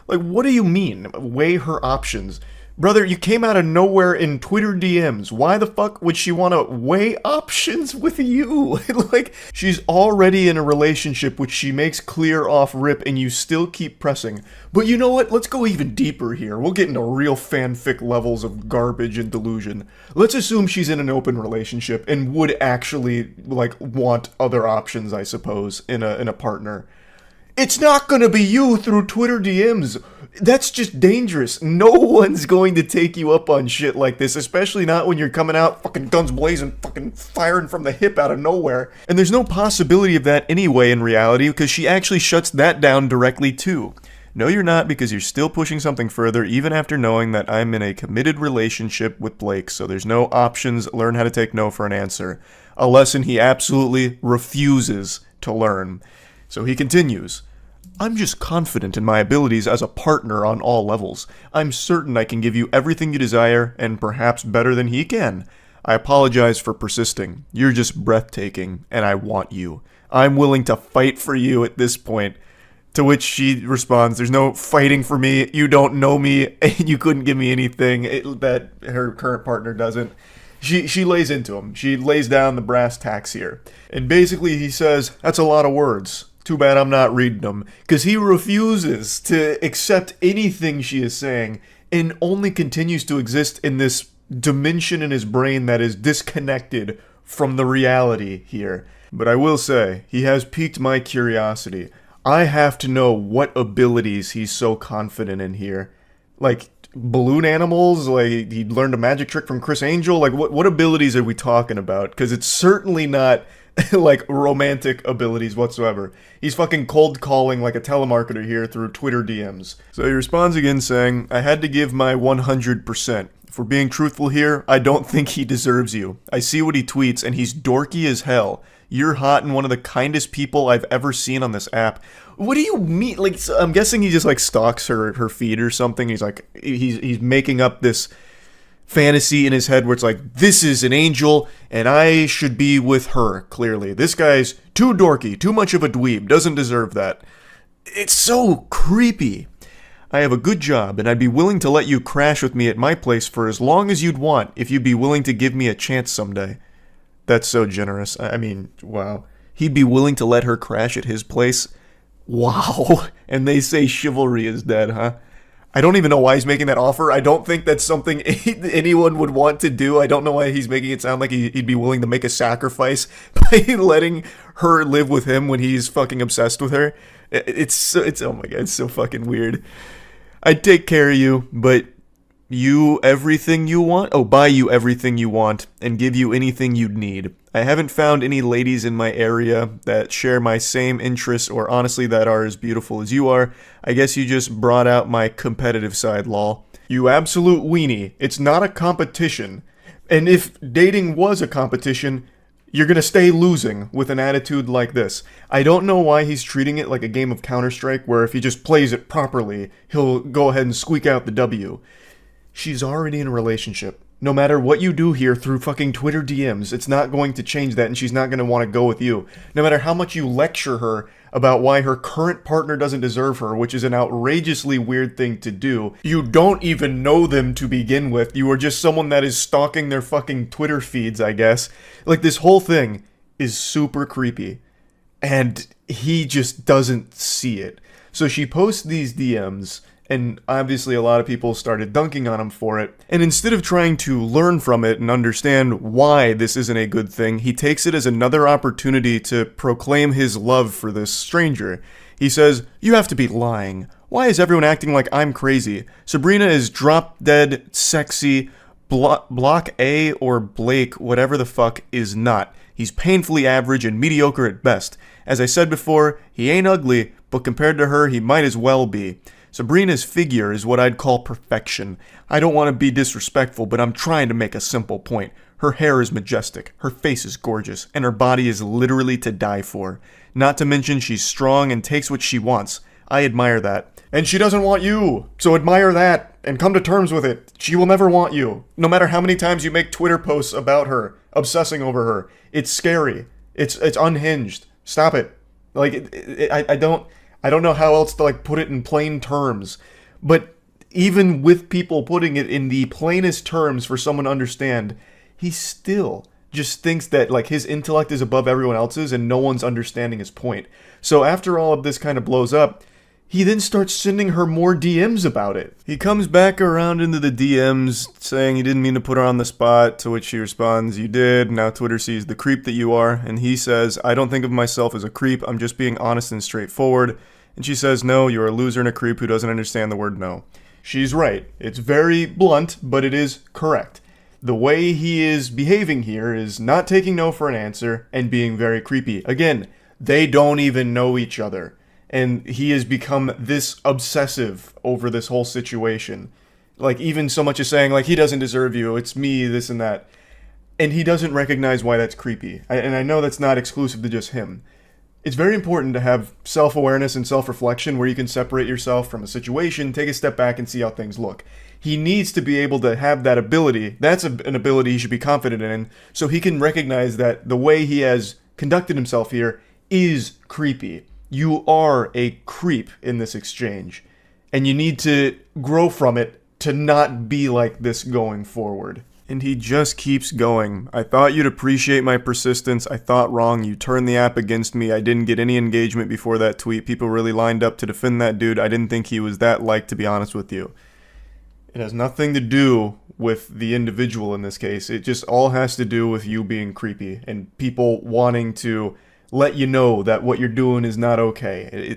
Like, what do you mean, weigh her options? Brother, you came out of nowhere in Twitter DMs. Why the fuck would she want to weigh options with you? Like, she's already in a relationship which she makes clear off rip and you still keep pressing. But you know what? Let's go even deeper here. We'll get into real fanfic levels of garbage and delusion. Let's assume she's in an open relationship and would actually, want other options, I suppose, in a partner. It's not gonna be you through Twitter DMs. That's just dangerous. No one's going to take you up on shit like this, especially not when you're coming out fucking guns blazing, fucking firing from the hip out of nowhere. And there's no possibility of that anyway in reality, because she actually shuts that down directly too. No, you're not, because you're still pushing something further even after knowing that I'm in a committed relationship with Blake, so there's no options. Learn how to take no for an answer. A lesson he absolutely refuses to learn. So he continues. I'm just confident in my abilities as a partner on all levels. I'm certain I can give you everything you desire, and perhaps better than he can. I apologize for persisting. You're just breathtaking, and I want you. I'm willing to fight for you at this point. To which she responds, there's no fighting for me. You don't know me, and you couldn't give me anything that her current partner doesn't. She lays into him. She lays down the brass tacks here. And basically he says, that's a lot of words. Too bad I'm not reading them. Because he refuses to accept anything she is saying and only continues to exist in this dimension in his brain that is disconnected from the reality here. But I will say, he has piqued my curiosity. I have to know what abilities he's so confident in here. Like, balloon animals? Like, he learned a magic trick from Chris Angel? Like, what abilities are we talking about? Because it's certainly not, like, romantic abilities whatsoever. He's fucking cold calling like a telemarketer here through Twitter DMs. So he responds again saying, I had to give my 100%. If we're being truthful here, I don't think he deserves you. I see what he tweets, and he's dorky as hell. You're hot and one of the kindest people I've ever seen on this app. What do you mean? Like, so I'm guessing he just like stalks her feed or something. He's like, he's making up this fantasy in his head where it's like, this is an angel and I should be with her. Clearly, this guy's too dorky, too much of a dweeb, doesn't deserve that. It's so creepy. I have a good job and I'd be willing to let you crash with me at my place for as long as you'd want if you'd be willing to give me a chance someday. That's so generous. I mean, wow. He'd be willing to let her crash at his place? Wow. And they say chivalry is dead, huh? I don't even know why he's making that offer. I don't think that's something anyone would want to do. I don't know why he's making it sound like he'd be willing to make a sacrifice by letting her live with him when he's fucking obsessed with her. It's oh my god, it's so fucking weird. I'd take care of you, but you everything you want? Oh, buy you everything you want and give you anything you'd need. I haven't found any ladies in my area that share my same interests or honestly that are as beautiful as you are. I guess you just brought out my competitive side, lol. You absolute weenie. It's not a competition. And if dating was a competition, you're gonna stay losing with an attitude like this. I don't know why he's treating it like a game of Counter-Strike where if he just plays it properly, he'll go ahead and squeak out the W. She's already in a relationship. No matter what you do here through fucking Twitter DMs, it's not going to change that and she's not going to want to go with you. No matter how much you lecture her about why her current partner doesn't deserve her, which is an outrageously weird thing to do. You don't even know them to begin with. You are just someone that is stalking their fucking Twitter feeds, I guess. Like, this whole thing is super creepy. And he just doesn't see it. So she posts these DMs, and obviously a lot of people started dunking on him for it. And instead of trying to learn from it and understand why this isn't a good thing, he takes it as another opportunity to proclaim his love for this stranger. He says, you have to be lying. Why is everyone acting like I'm crazy? Sabrina is drop-dead, sexy. Block A or Blake, whatever the fuck, is not. He's painfully average and mediocre at best. As I said before, he ain't ugly, but compared to her, he might as well be. Sabrina's figure is what I'd call perfection. I don't want to be disrespectful, but I'm trying to make a simple point. Her hair is majestic, her face is gorgeous, and her body is literally to die for. Not to mention she's strong and takes what she wants. I admire that. And she doesn't want you, so admire that and come to terms with it. She will never want you. No matter how many times you make Twitter posts about her, obsessing over her. It's scary. It's unhinged. Stop it. Like, I don't know how else to like put it in plain terms. But even with people putting it in the plainest terms for someone to understand, he still just thinks that like his intellect is above everyone else's and no one's understanding his point. So after all of this kind of blows up, he then starts sending her more DMs about it. He comes back around into the DMs saying he didn't mean to put her on the spot, to which she responds, you did, now Twitter sees the creep that you are, and he says, I don't think of myself as a creep, I'm just being honest and straightforward, and she says, no, you're a loser and a creep who doesn't understand the word no. She's right. It's very blunt, but it is correct. The way he is behaving here is not taking no for an answer and being very creepy. Again, they don't even know each other. and he has become this obsessive over this whole situation. Like, even so much as saying, like, he doesn't deserve you, it's me, this and that. And he doesn't recognize why that's creepy. And I know that's not exclusive to just him. It's very important to have self-awareness and self-reflection where you can separate yourself from a situation, take a step back, and see how things look. He needs to be able to have that ability. That's an ability he should be confident in, so he can recognize that the way he has conducted himself here is creepy. You are a creep in this exchange, and you need to grow from it to not be like this going forward. And he just keeps going. I thought you'd appreciate my persistence. I thought wrong. You turned the app against me. I didn't get any engagement before that tweet. People really lined up to defend that dude. I didn't think he was that liked, to be honest with you. It has nothing to do with the individual in this case. It just all has to do with you being creepy and people wanting to let you know that what you're doing is not okay.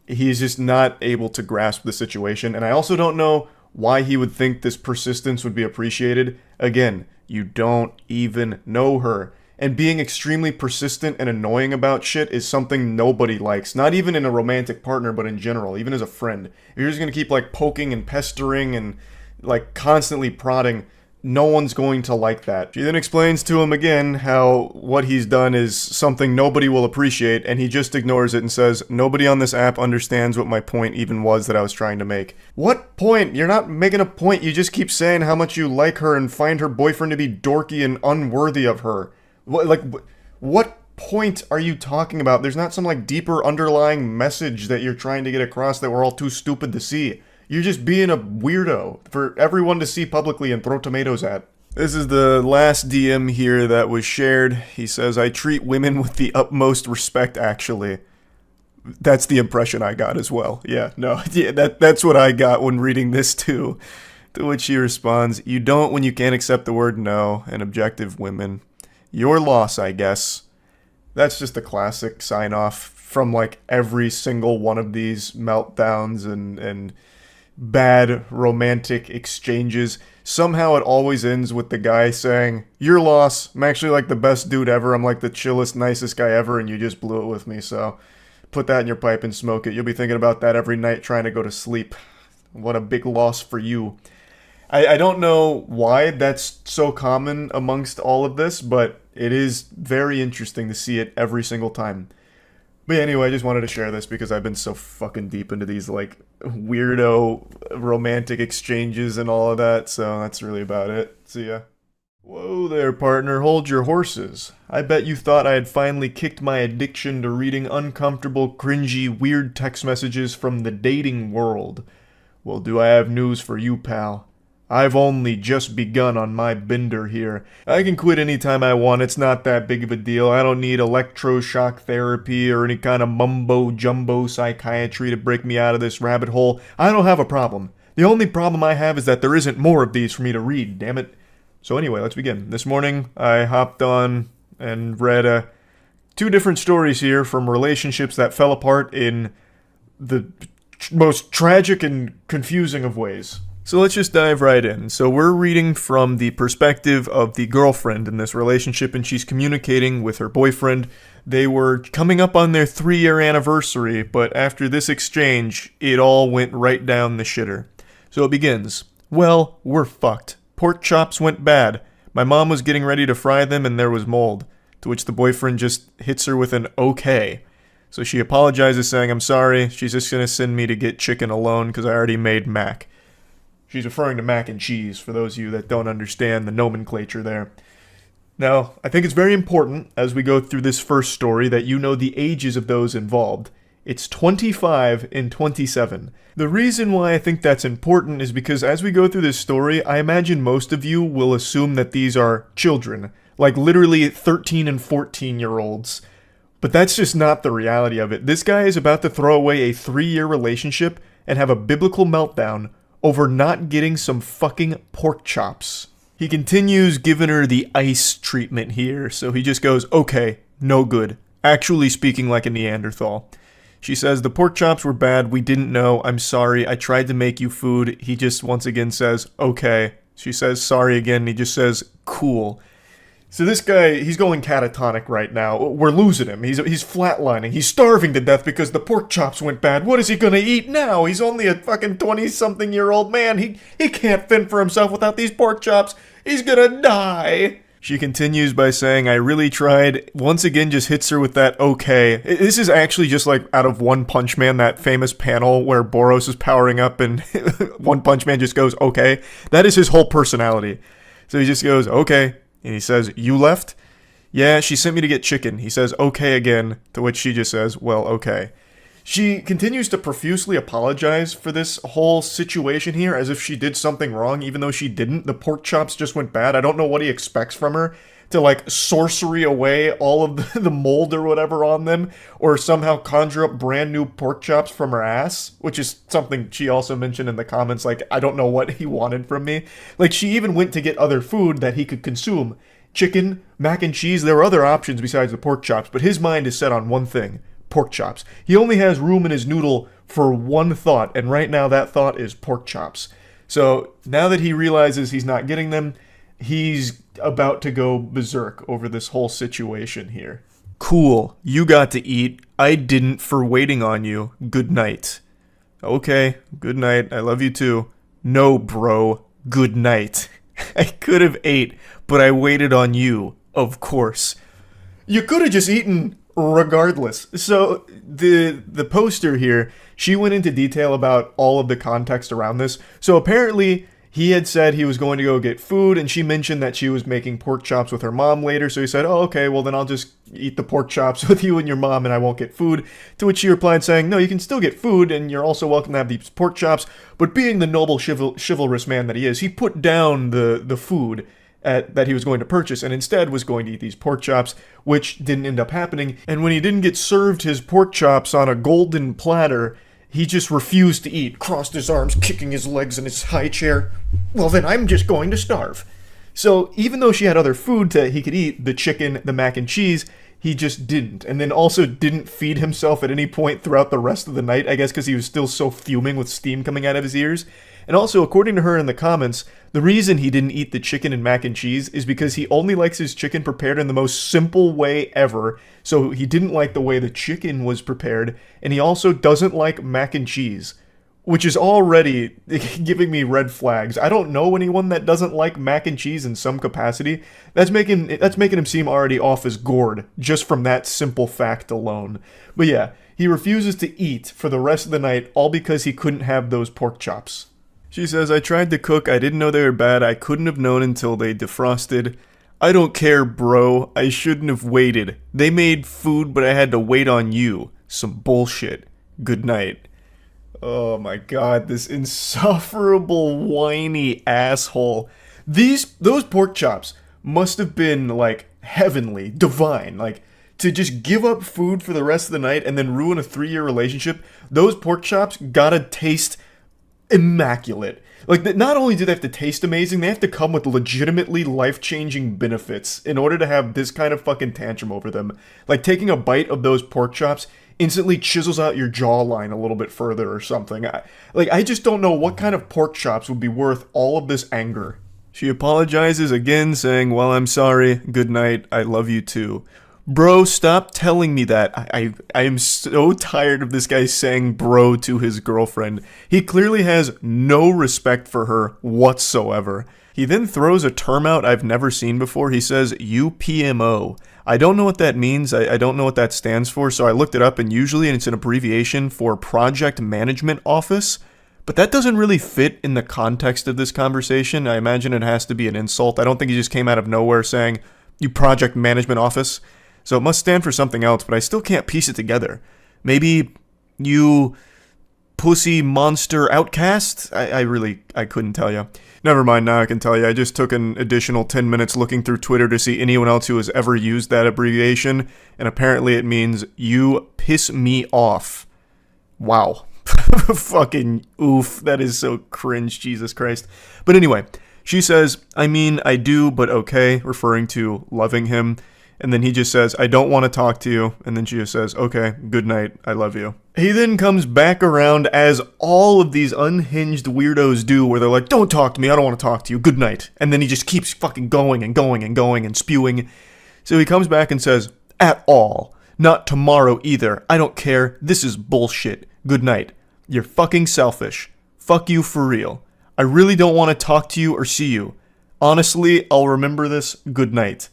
He's just not able to grasp the situation. And I also don't know why he would think this persistence would be appreciated. Again, you don't even know her. And being extremely persistent and annoying about shit is something nobody likes. Not even in a romantic partner, but in general, even as a friend. If you're just gonna keep, like, poking and pestering and, like, constantly prodding, no one's going to like that. She then explains to him again how what he's done is something nobody will appreciate, and he just ignores it and says, nobody on this app understands what my point even was that I was trying to make. What point? You're not making a point. You just keep saying how much you like her and find her boyfriend to be dorky and unworthy of her. What point are you talking about? There's not some, like, deeper underlying message that you're trying to get across that we're all too stupid to see. You're just being a weirdo for everyone to see publicly and throw tomatoes at. This is the last DM here that was shared. He says, I treat women with the utmost respect, actually. That's the impression I got as well. Yeah, no, yeah, that's what I got when reading this too. To which he responds, you don't when you can't accept the word no, and objective women. Your loss, I guess. That's just a classic sign-off from, like, every single one of these meltdowns and bad romantic exchanges. Somehow it always ends with the guy saying, your loss, I'm actually, like, the best dude ever, I'm, like, the chillest, nicest guy ever, and you just blew it with me, so put that in your pipe and smoke it. You'll be thinking about that every night trying to go to sleep. What a big loss for you. I don't know why that's so common amongst all of this, but it is very interesting to see it every single time. But anyway, I just wanted to share this because I've been so fucking deep into these, like, weirdo romantic exchanges and all of that, so that's really about it. See ya. Whoa there, partner, hold your horses. I bet you thought I had finally kicked my addiction to reading uncomfortable, cringy, weird text messages from the dating world. Well, do I have news for you, pal. I've only just begun on my bender here. I can quit anytime I want, it's not that big of a deal. I don't need electroshock therapy or any kind of mumbo-jumbo psychiatry to break me out of this rabbit hole. I don't have a problem. The only problem I have is that there isn't more of these for me to read, damn it. So anyway, let's begin. This morning, I hopped on and read two different stories here from relationships that fell apart in the most tragic and confusing of ways. So let's just dive right in. So we're reading from the perspective of the girlfriend in this relationship, and she's communicating with her boyfriend. They were coming up on their 3-year anniversary, but after this exchange, it all went right down the shitter. So it begins. Well, we're fucked. Pork chops went bad. My mom was getting ready to fry them and there was mold. To which the boyfriend just hits her with an okay. So she apologizes saying, I'm sorry, she's just gonna send me to get chicken alone because I already made mac. She's referring to mac and cheese, for those of you that don't understand the nomenclature there. Now, I think it's very important, as we go through this first story, that you know the ages of those involved. It's 25 and 27. The reason why I think that's important is because as we go through this story, I imagine most of you will assume that these are children, like literally 13 and 14-year-olds. But that's just not the reality of it. This guy is about to throw away a 3-year relationship and have a biblical meltdown over not getting some fucking pork chops. He continues giving her the ice treatment here, so he just goes, okay, no good. Actually speaking like a Neanderthal. She says, the pork chops were bad, we didn't know, I'm sorry, I tried to make you food. He just once again says, okay. She says, sorry again, he just says, cool. So this guy, he's going catatonic right now. We're losing him. He's flatlining. He's starving to death because the pork chops went bad. What is he gonna eat now? He's only a fucking 20-something-year-old man. He can't fend for himself without these pork chops. He's gonna die. She continues by saying, I really tried. Once again, just hits her with that okay. This is actually just like out of One Punch Man, that famous panel where Boros is powering up and One Punch Man just goes, okay. That is his whole personality. So he just goes, okay. And he says, you left? Yeah, she sent me to get chicken. He says, okay again, to which she just says, well, okay. She continues to profusely apologize for this whole situation here as if she did something wrong, even though she didn't. The pork chops just went bad. I don't know what he expects from her, to like sorcery away all of the mold or whatever on them, or somehow conjure up brand new pork chops from her ass, which is something she also mentioned in the comments, like, I don't know what he wanted from me. Like, she even went to get other food that he could consume. Chicken, mac and cheese, there were other options besides the pork chops, but his mind is set on one thing. Pork chops. He only has room in his noodle for one thought, and right now that thought is pork chops. So now that he realizes he's not getting them, he's about to go berserk over this whole situation here. Cool, you got to eat. I didn't for waiting on you. Good night. Okay, good night. I love you too. No, bro. Good night. I could have ate, but I waited on you, of course. You could have just eaten regardless. So the poster here, she went into detail about all of the context around this. So apparently he had said he was going to go get food, and she mentioned that she was making pork chops with her mom later. So he said, oh, okay, well then I'll just eat the pork chops with you and your mom and I won't get food. To which she replied saying, no, you can still get food and you're also welcome to have these pork chops. But being the noble chivalrous man that he is, he put down the food that he was going to purchase and instead was going to eat these pork chops, which didn't end up happening. And when he didn't get served his pork chops on a golden platter, he just refused to eat, crossed his arms, kicking his legs in his high chair. Well, then I'm just going to starve. So even though she had other food he could eat, the chicken, the mac and cheese, he just didn't. And then also didn't feed himself at any point throughout the rest of the night, I guess because he was still so fuming with steam coming out of his ears. And also, according to her in the comments, the reason he didn't eat the chicken and mac and cheese is because he only likes his chicken prepared in the most simple way ever. So he didn't like the way the chicken was prepared, and he also doesn't like mac and cheese, which is already giving me red flags. I don't know anyone that doesn't like mac and cheese in some capacity. That's making him seem already off his gourd just from that simple fact alone. But yeah, he refuses to eat for the rest of the night, all because he couldn't have those pork chops. She says, I tried to cook, I didn't know they were bad, I couldn't have known until they defrosted. I don't care, bro, I shouldn't have waited. They made food, but I had to wait on you. Some bullshit. Good night. Oh my god, this insufferable, whiny asshole. Those pork chops must have been, like, heavenly, divine, like, to just give up food for the rest of the night and then ruin a 3-year relationship. Those pork chops gotta taste immaculate. Like, not only do they have to taste amazing, they have to come with legitimately life-changing benefits in order to have this kind of fucking tantrum over them. Like, taking a bite of those pork chops instantly chisels out your jawline a little bit further or something. I just don't know what kind of pork chops would be worth all of this anger. She apologizes again, saying, well, I'm sorry, good night, I love you too. Bro, stop telling me that. I am so tired of this guy saying bro to his girlfriend. He clearly has no respect for her whatsoever. He then throws a term out I've never seen before. He says UPMO. I don't know what that means. I don't know what that stands for, so I looked it up, and usually it's an abbreviation for Project Management Office. But that doesn't really fit in the context of this conversation. I imagine it has to be an insult. I don't think he just came out of nowhere saying, you Project Management Office. So it must stand for something else, but I still can't piece it together. Maybe you pussy monster outcast? I couldn't tell you. Never mind, now I can tell you. I just took an additional 10 minutes looking through Twitter to see anyone else who has ever used that abbreviation, and apparently it means you piss me off. Wow. Fucking oof. That is so cringe, Jesus Christ. But anyway, she says, I mean, I do, but okay, referring to loving him. And then he just says, I don't want to talk to you. And then she just says, okay, good night, I love you. He then comes back around as all of these unhinged weirdos do, where they're like, don't talk to me, I don't want to talk to you, good night. And then he just keeps fucking going and going and going and spewing. So he comes back and says, at all. Not tomorrow either. I don't care. This is bullshit. Good night. You're fucking selfish. Fuck you for real. I really don't want to talk to you or see you. Honestly, I'll remember this. Good night.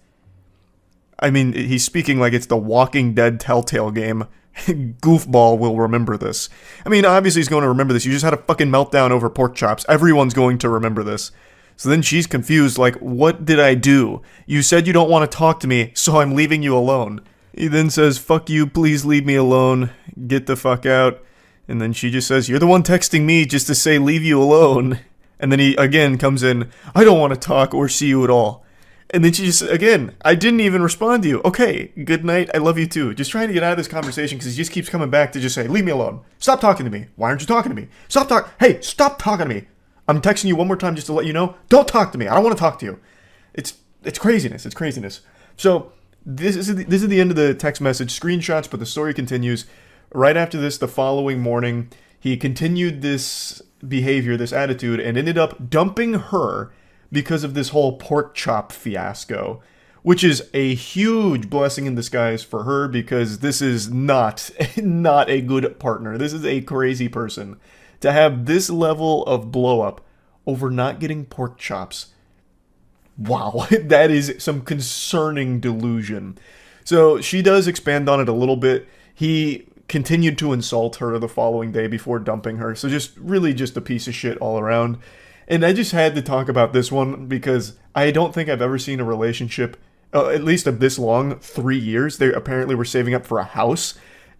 I mean, he's speaking like it's the Walking Dead Telltale game. Goofball will remember this. I mean, obviously he's going to remember this. You just had a fucking meltdown over pork chops. Everyone's going to remember this. So then she's confused, like, what did I do? You said you don't want to talk to me, so I'm leaving you alone. He then says, fuck you, please leave me alone. Get the fuck out. And then she just says, you're the one texting me just to say leave you alone. And then he again comes in, I don't want to talk or see you at all. And then she just, again, I didn't even respond to you. Okay, good night, I love you too. Just trying to get out of this conversation because he just keeps coming back to just say, leave me alone. Stop talking to me. Why aren't you talking to me? Hey, stop talking to me. I'm texting you one more time just to let you know. Don't talk to me. I don't want to talk to you. It's craziness. It's craziness. So this is the end of the text message screenshots, but the story continues. Right after this, the following morning, he continued this behavior, this attitude, and ended up dumping her because of this whole pork chop fiasco, which is a huge blessing in disguise for her because this is not a good partner. This is a crazy person. To have this level of blow up over not getting pork chops, wow, that is some concerning delusion. So she does expand on it a little bit. He continued to insult her the following day before dumping her. So just really just a piece of shit all around. And I just had to talk about this one because I don't think I've ever seen a relationship, at least of this long, 3 years. They apparently were saving up for a house,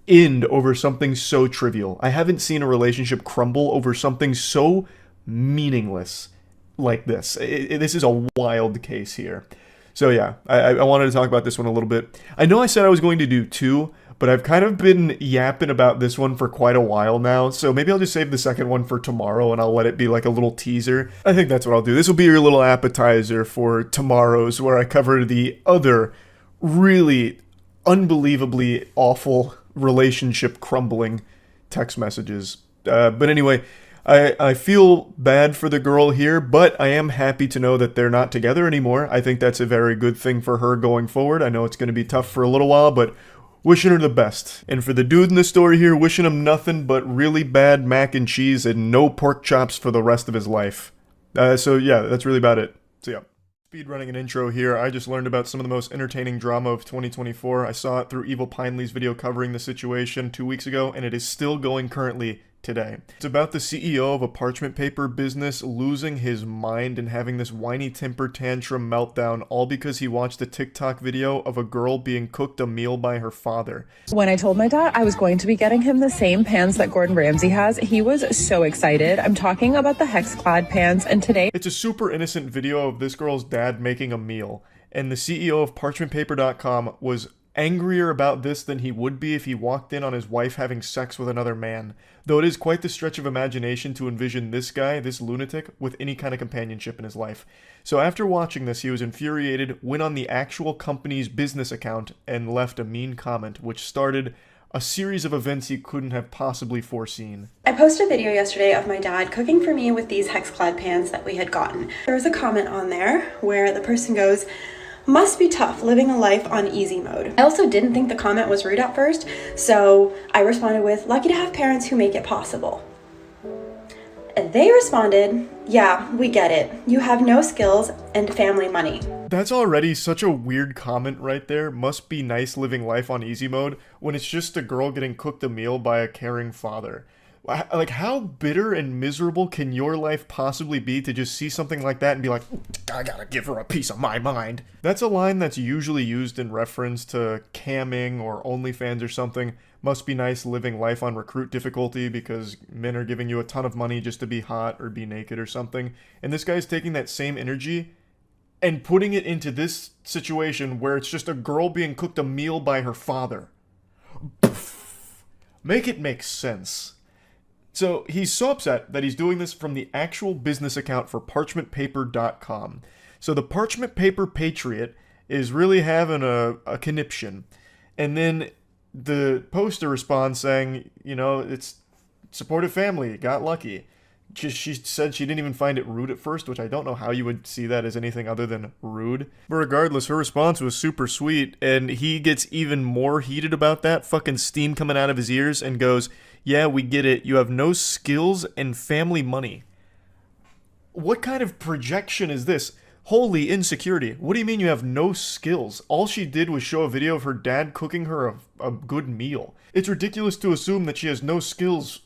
end over something so trivial. I haven't seen a relationship crumble over something so meaningless like this. This is a wild case here. So yeah, I wanted to talk about this one a little bit. I know I said I was going to do 2, but I've kind of been yapping about this one for quite a while now, so maybe I'll just save the second one for tomorrow and I'll let it be like a little teaser. I think that's what I'll do. This will be your little appetizer for tomorrow's, where I cover the other really unbelievably awful relationship crumbling text messages. But anyway, I feel bad for the girl here, but I am happy to know that they're not together anymore. I think that's a very good thing for her going forward. I know it's going to be tough for a little while, but wishing her the best. And for the dude in the story here, wishing him nothing but really bad mac and cheese and no pork chops for the rest of his life. So yeah, that's really about it. So yeah. Speedrunning an intro here. I just learned about some of the most entertaining drama of 2024. I saw it through Evil Pineley's video covering the situation 2 weeks ago, and it is still going currently today. It's about the CEO of a parchment paper business losing his mind and having this whiny temper tantrum meltdown, all because he watched a TikTok video of a girl being cooked a meal by her father. When I told my dad I was going to be getting him the same pans that Gordon Ramsay has, he was so excited. I'm talking about the hex-clad pans, and today it's a super innocent video of this girl's dad making a meal, and the CEO of parchmentpaper.com was angrier about this than he would be if he walked in on his wife having sex with another man. Though it is quite the stretch of imagination to envision this guy, this lunatic, with any kind of companionship in his life. So after watching this, he was infuriated, went on the actual company's business account, and left a mean comment, which started a series of events he couldn't have possibly foreseen. I posted a video yesterday of my dad cooking for me with these hex-clad pans that we had gotten. There was a comment on there where the person goes, "Must be tough living a life on easy mode." I also didn't think the comment was rude at first, so I responded with, "Lucky to have parents who make it possible." And they responded, "Yeah, we get it. You have no skills and family money." That's already such a weird comment right there. Must be nice living life on easy mode when it's just a girl getting cooked a meal by a caring father. Like, how bitter and miserable can your life possibly be to just see something like that and be like, I gotta give her a piece of my mind? That's a line that's usually used in reference to camming or OnlyFans or something. Must be nice living life on recruit difficulty because men are giving you a ton of money just to be hot or be naked or something. And this guy's taking that same energy and putting it into this situation where it's just a girl being cooked a meal by her father. Make it make sense. So he's so upset that he's doing this from the actual business account for parchmentpaper.com. So the Parchment Paper Patriot is really having a conniption. And then the poster responds saying, you know, it's supportive family, got lucky. She said she didn't even find it rude at first, which I don't know how you would see that as anything other than rude. But regardless, her response was super sweet, and he gets even more heated about that, fucking steam coming out of his ears, and goes, yeah, we get it, you have no skills and family money. What kind of projection is this? Holy insecurity. What do you mean you have no skills? All she did was show a video of her dad cooking her a good meal. It's ridiculous to assume that she has no skills.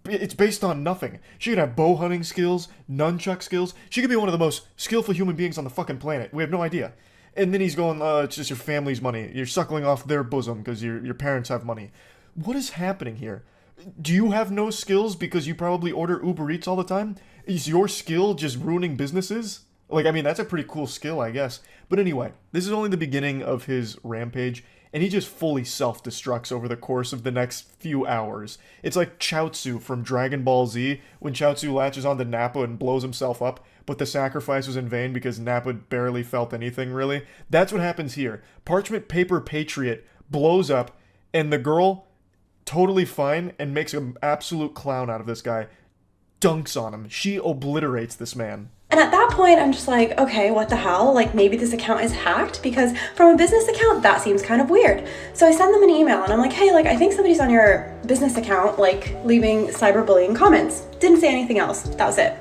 It's based on nothing. She could have bow hunting skills, nunchuck skills. She could be one of the most skillful human beings on the fucking planet. We have no idea. And then he's going, it's just your family's money. You're suckling off their bosom because your parents have money. What is happening here? Do you have no skills because you probably order Uber Eats all the time? Is your skill just ruining businesses? Like, I mean, that's a pretty cool skill, I guess. But anyway, this is only the beginning of his rampage, and he just fully self-destructs over the course of the next few hours. It's like Chaozu from Dragon Ball Z, when Chaozu latches onto Nappa and blows himself up, but the sacrifice was in vain because Nappa barely felt anything, really. That's what happens here. Parchment Paper Patriot blows up, and the girl, totally fine, and makes an absolute clown out of this guy. Dunks on him. She obliterates this man. And at that point, I'm just like, okay, what the hell? Like, maybe this account is hacked, because from a business account, that seems kind of weird. So I send them an email and I'm like, hey, like, I think somebody's on your business account, like, leaving cyberbullying comments. Didn't say anything else. That was it.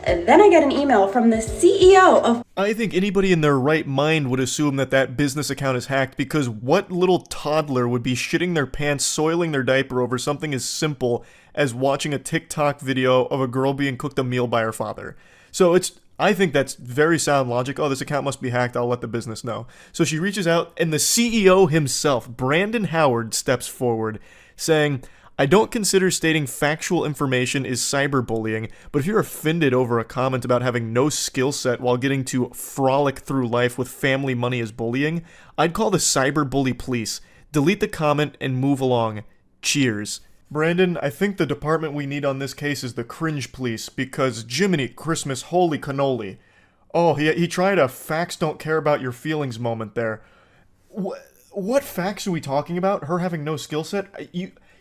And then I get an email from the CEO of... I think anybody in their right mind would assume that that business account is hacked, because what little toddler would be shitting their pants, soiling their diaper over something as simple as watching a TikTok video of a girl being cooked a meal by her father? So I think that's very sound logic. Oh, this account must be hacked. I'll let the business know. So she reaches out, and the CEO himself, Brandon Howard, steps forward, saying, I don't consider stating factual information is cyberbullying, but if you're offended over a comment about having no skill set while getting to frolic through life with family money as bullying, I'd call the cyberbully police. Delete the comment and move along. Cheers. Brandon, I think the department we need on this case is the cringe police, because Jiminy Christmas, holy cannoli. Oh, he tried a facts don't care about your feelings moment there. What facts are we talking about? Her having no skill set?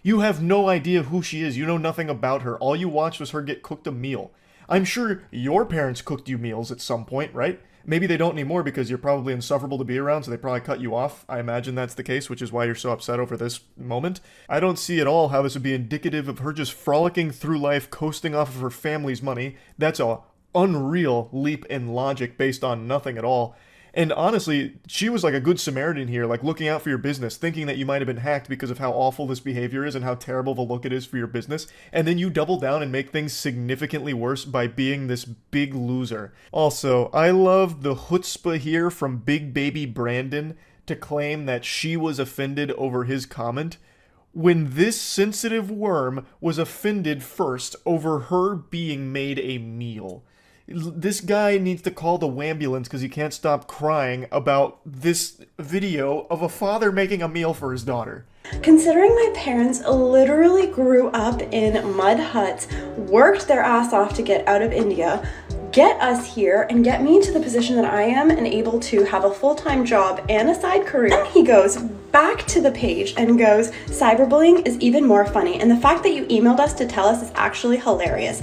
You have no idea who she is. You know nothing about her. All you watched was her get cooked a meal. I'm sure your parents cooked you meals at some point, right? Maybe they don't anymore because you're probably insufferable to be around, so they probably cut you off. I imagine that's the case, which is why you're so upset over this moment. I don't see at all how this would be indicative of her just frolicking through life, coasting off of her family's money. That's a unreal leap in logic based on nothing at all. And honestly, she was like a good Samaritan here, like looking out for your business, thinking that you might have been hacked because of how awful this behavior is and how terrible the look it is for your business. And then you double down and make things significantly worse by being this big loser. Also, I love the chutzpah here from Big Baby Brandon to claim that she was offended over his comment, when this sensitive worm was offended first over her being made a meal. This guy needs to call the wambulance because he can't stop crying about this video of a father making a meal for his daughter. Considering my parents literally grew up in mud huts, worked their ass off to get out of India, get us here, and get me into the position that I am and able to have a full-time job and a side career. Then he goes back to the page and goes, cyberbullying is even more funny, and the fact that you emailed us to tell us is actually hilarious.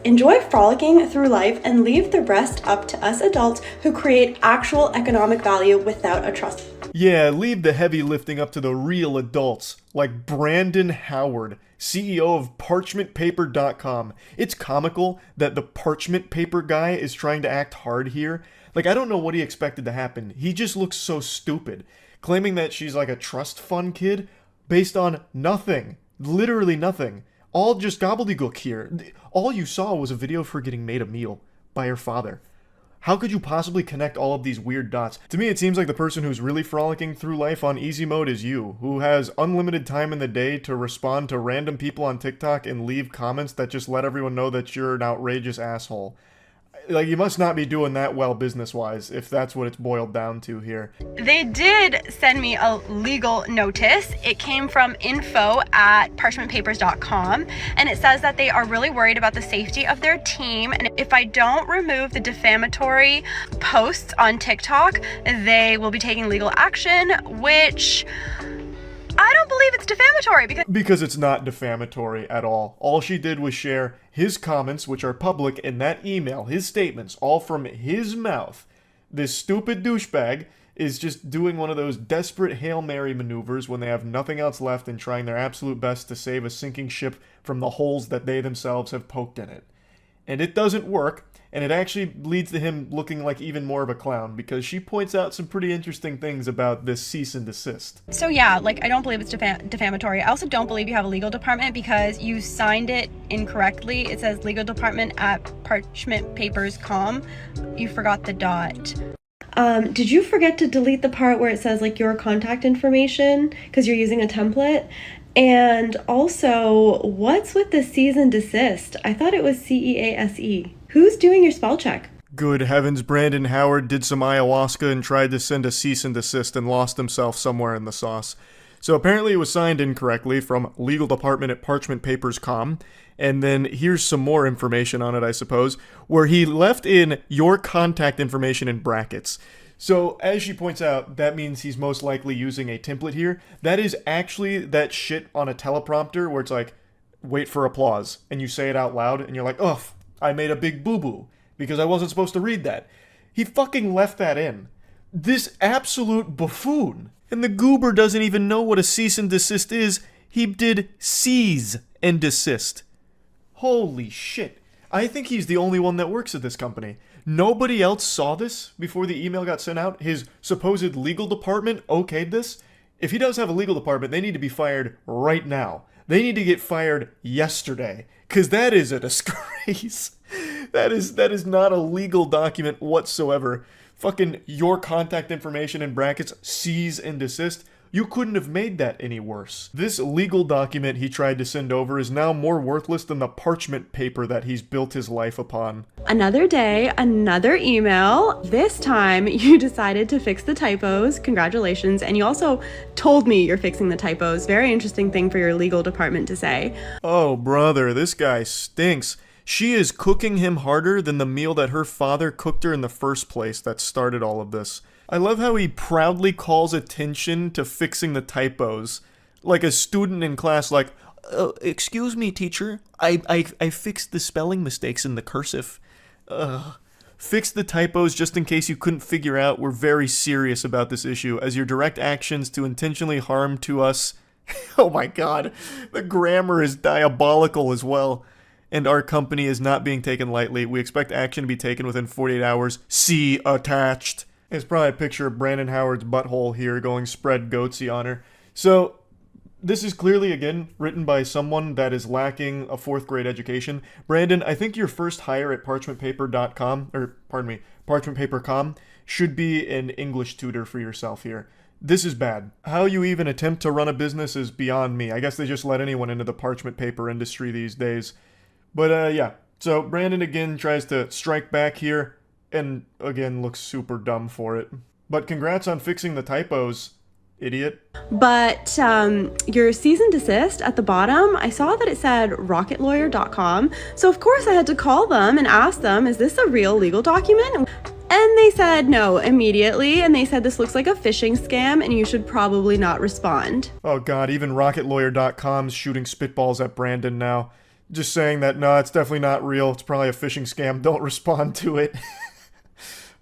Enjoy frolicking through life and leave the rest up to us adults who create actual economic value without a trust. Yeah, leave the heavy lifting up to the real adults, like Brandon Howard, CEO of ParchmentPaper.com. It's comical that the parchment paper guy is trying to act hard here. Like, I don't know what he expected to happen. He just looks so stupid. Claiming that she's like a trust fund kid based on nothing. Literally nothing. All just gobbledygook here. All you saw was a video of her getting made a meal by her father. How could you possibly connect all of these weird dots? To me, it seems like the person who's really frolicking through life on easy mode is you, who has unlimited time in the day to respond to random people on TikTok and leave comments that just let everyone know that you're an outrageous asshole. Like, you must not be doing that well business-wise, if that's what it's boiled down to here. They did send me a legal notice. It came from info@parchmentpapers.com, and it says that they are really worried about the safety of their team, and if I don't remove the defamatory posts on TikTok, they will be taking legal action, which I don't believe it's defamatory because it's not defamatory at all. All she did was share his comments, which are public, in that email, his statements, all from his mouth. This stupid douchebag is just doing one of those desperate Hail Mary maneuvers when they have nothing else left and trying their absolute best to save a sinking ship from the holes that they themselves have poked in it. And it doesn't work, and it actually leads to him looking like even more of a clown, because she points out some pretty interesting things about this cease and desist. So yeah, like, I don't believe it's defamatory. I also don't believe you have a legal department because you signed it incorrectly. It says legal department at parchmentpapers.com. You forgot the dot. Did you forget to delete the part where it says like your contact information because you're using a template? And also, what's with the cease and desist? I thought it was CEASE. Who's doing your spell check? Good heavens, Brandon Howard did some ayahuasca and tried to send a cease and desist and lost himself somewhere in the sauce. So apparently it was signed incorrectly from legal department at parchmentpapers.com. And then here's some more information on it, I suppose, where he left in your contact information in brackets. So, as she points out, that means he's most likely using a template here. That is actually that shit on a teleprompter where it's like, wait for applause, and you say it out loud, and you're like, ugh, I made a big boo-boo, because I wasn't supposed to read that. He fucking left that in. This absolute buffoon. And the goober doesn't even know what a cease and desist is. He did seize and desist. Holy shit. I think he's the only one that works at this company. Nobody else saw this before the email got sent out. His supposed legal department okayed this. If he does have a legal department, they need to be fired right now. They need to get fired yesterday, because that is a disgrace. That is not a legal document whatsoever. Fucking your contact information in brackets, cease and desist. You couldn't have made that any worse. This legal document he tried to send over is now more worthless than the parchment paper that he's built his life upon. Another day, another email. This time you decided to fix the typos. Congratulations. And you also told me you're fixing the typos. Very interesting thing for your legal department to say. Oh, brother, this guy stinks. She is cooking him harder than the meal that her father cooked her in the first place that started all of this. I love how he proudly calls attention to fixing the typos. Like a student in class, like, excuse me, teacher, I fixed the spelling mistakes in the cursive. Fix the typos just in case you couldn't figure out we're very serious about this issue, as your direct actions to intentionally harm to us. Oh my god, the grammar is diabolical as well. And our company is not being taken lightly. We expect action to be taken within 48 hours. See attached. It's probably a picture of Brandon Howard's butthole here going spread goatsy on her. So, this is clearly, again, written by someone that is lacking a 4th grade education. Brandon, I think your first hire at parchmentpaper.com should be an English tutor for yourself here. This is bad. How you even attempt to run a business is beyond me. I guess they just let anyone into the parchment paper industry these days. But, yeah. So, Brandon again tries to strike back here. And, again, looks super dumb for it. But congrats on fixing the typos, idiot. But your cease and desist at the bottom, I saw that it said rocketlawyer.com. So, of course, I had to call them and ask them, is this a real legal document? And they said no immediately. And they said this looks like a phishing scam and you should probably not respond. Oh, God, even rocketlawyer.com's shooting spitballs at Brandon now. Just saying that, no, it's definitely not real. It's probably a phishing scam. Don't respond to it.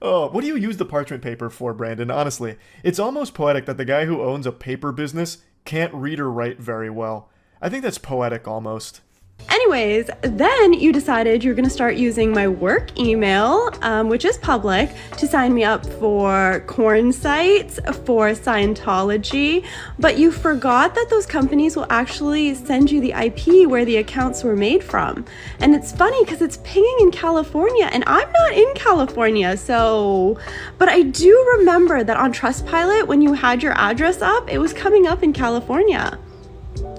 Oh, what do you use the parchment paper for, Brandon? Honestly, it's almost poetic that the guy who owns a paper business can't read or write very well. I think that's poetic almost. Anyways, then you decided you're going to start using my work email, which is public, to sign me up for corn sites, for Scientology, but you forgot that those companies will actually send you the IP where the accounts were made from. And it's funny because it's pinging in California, and I'm not in California, so... But I do remember that on Trustpilot, when you had your address up, it was coming up in California.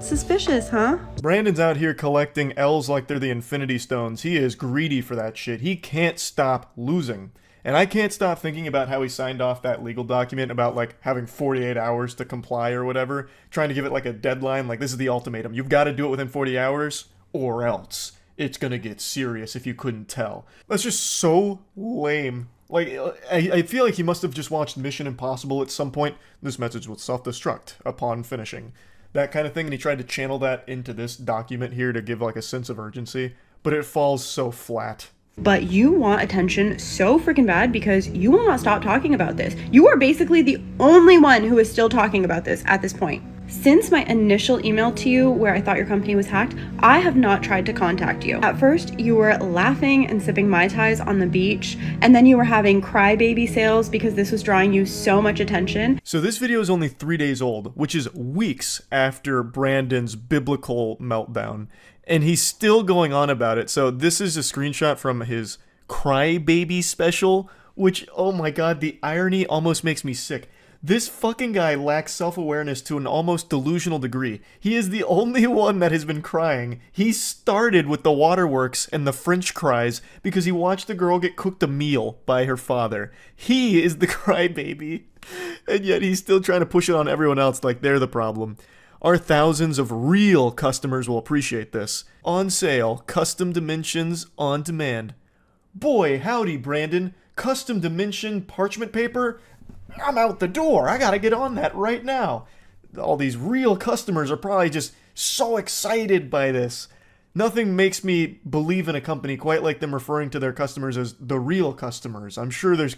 Suspicious, huh? Brandon's out here collecting L's like they're the Infinity Stones. He is greedy for that shit. He can't stop losing. And I can't stop thinking about how he signed off that legal document about, like, having 48 hours to comply or whatever, trying to give it, like, a deadline. Like, this is the ultimatum. You've got to do it within 40 hours, or else it's gonna get serious if you couldn't tell. That's just so lame. Like, I feel like he must have just watched Mission Impossible at some point. This message will self-destruct upon finishing. That kind of thing, and he tried to channel that into this document here to give, like, a sense of urgency, but it falls so flat. But you want attention so freaking bad because you will not stop talking about this. You are basically the only one who is still talking about this at this point. Since my initial email to you where I thought your company was hacked, I have not tried to contact you. At first, you were laughing and sipping Mai Tais on the beach, and then you were having crybaby sales because this was drawing you so much attention. So this video is only 3 days old, which is weeks after Brandon's biblical meltdown, and he's still going on about it. So this is a screenshot from his crybaby special, which, oh my god, the irony almost makes me sick. This fucking guy lacks self-awareness to an almost delusional degree. He is the only one that has been crying. He started with the waterworks and the French cries because he watched the girl get cooked a meal by her father. He is the crybaby, and yet he's still trying to push it on everyone else like they're the problem. Our thousands of real customers will appreciate this. On sale, custom dimensions on demand. Boy, howdy, Brandon. Custom dimension parchment paper? I'm out the door. I gotta get on that right now. All these real customers are probably just so excited by this. Nothing makes me believe in a company quite like them referring to their customers as the real customers. I'm sure there's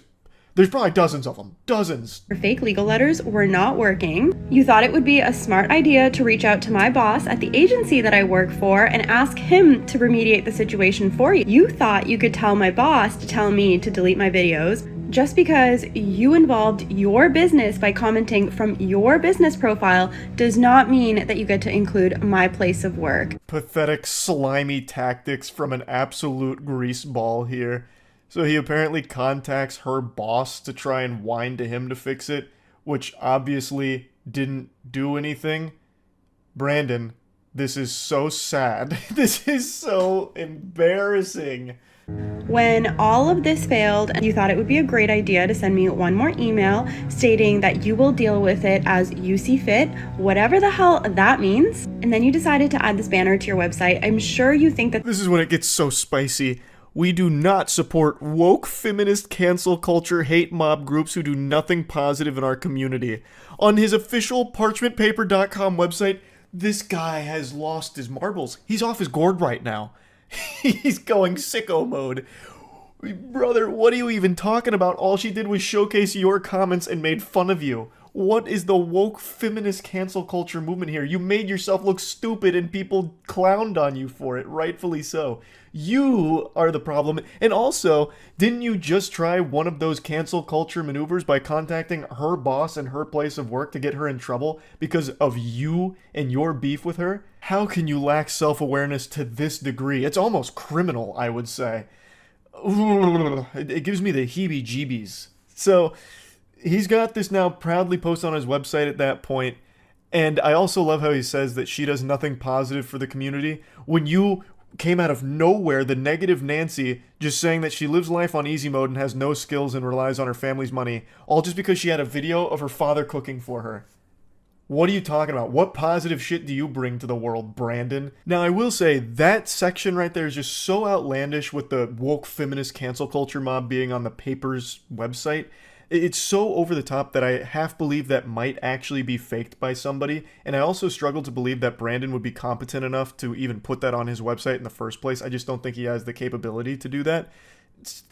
probably dozens of them. Dozens. Your fake legal letters were not working. You thought it would be a smart idea to reach out to my boss at the agency that I work for and ask him to remediate the situation for you. You thought you could tell my boss to tell me to delete my videos. Just because you involved your business by commenting from your business profile does not mean that you get to include my place of work. Pathetic, slimy tactics from an absolute greaseball here. So he apparently contacts her boss to try and whine to him to fix it, which obviously didn't do anything. Brandon, this is so sad. This is so embarrassing. When all of this failed, you thought it would be a great idea to send me one more email stating that you will deal with it as you see fit, whatever the hell that means. And then you decided to add this banner to your website. I'm sure you think that this is when it gets so spicy. We do not support woke feminist cancel culture hate mob groups who do nothing positive in our community. On his official parchmentpaper.com website, this guy has lost his marbles. He's off his gourd right now. He's going sicko mode. Brother, what are you even talking about? All she did was showcase your comments and made fun of you. What is the woke feminist cancel culture movement here? You made yourself look stupid and people clowned on you for it, rightfully so. You are the problem. And also, didn't you just try one of those cancel culture maneuvers by contacting her boss and her place of work to get her in trouble because of you and your beef with her? How can you lack self-awareness to this degree? It's almost criminal, I would say. It gives me the heebie-jeebies. So he's got this now proudly posted on his website at that point, and I also love how he says that she does nothing positive for the community. When you came out of nowhere, the negative Nancy just saying that she lives life on easy mode and has no skills and relies on her family's money, all just because she had a video of her father cooking for her. What are you talking about? What positive shit do you bring to the world, Brandon? Now, I will say, that section right there is just so outlandish with the woke feminist cancel culture mob being on the paper's website. It's so over the top that I half believe that might actually be faked by somebody, and I also struggle to believe that Brandon would be competent enough to even put that on his website in the first place. I just don't think he has the capability to do that.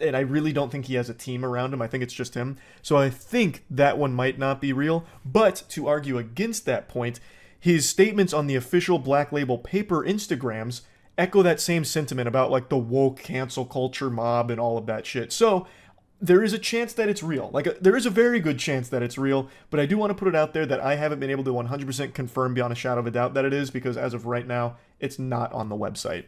And I really don't think he has a team around him. I think it's just him. So I think that one might not be real. But to argue against that point, his statements on the official Black Label Paper Instagrams echo that same sentiment about like the woke cancel culture mob and all of that shit. So there is a chance that it's real. There is a very good chance that it's real, but I do want to put it out there that I haven't been able to 100% confirm beyond a shadow of a doubt that it is, because as of right now, it's not on the website.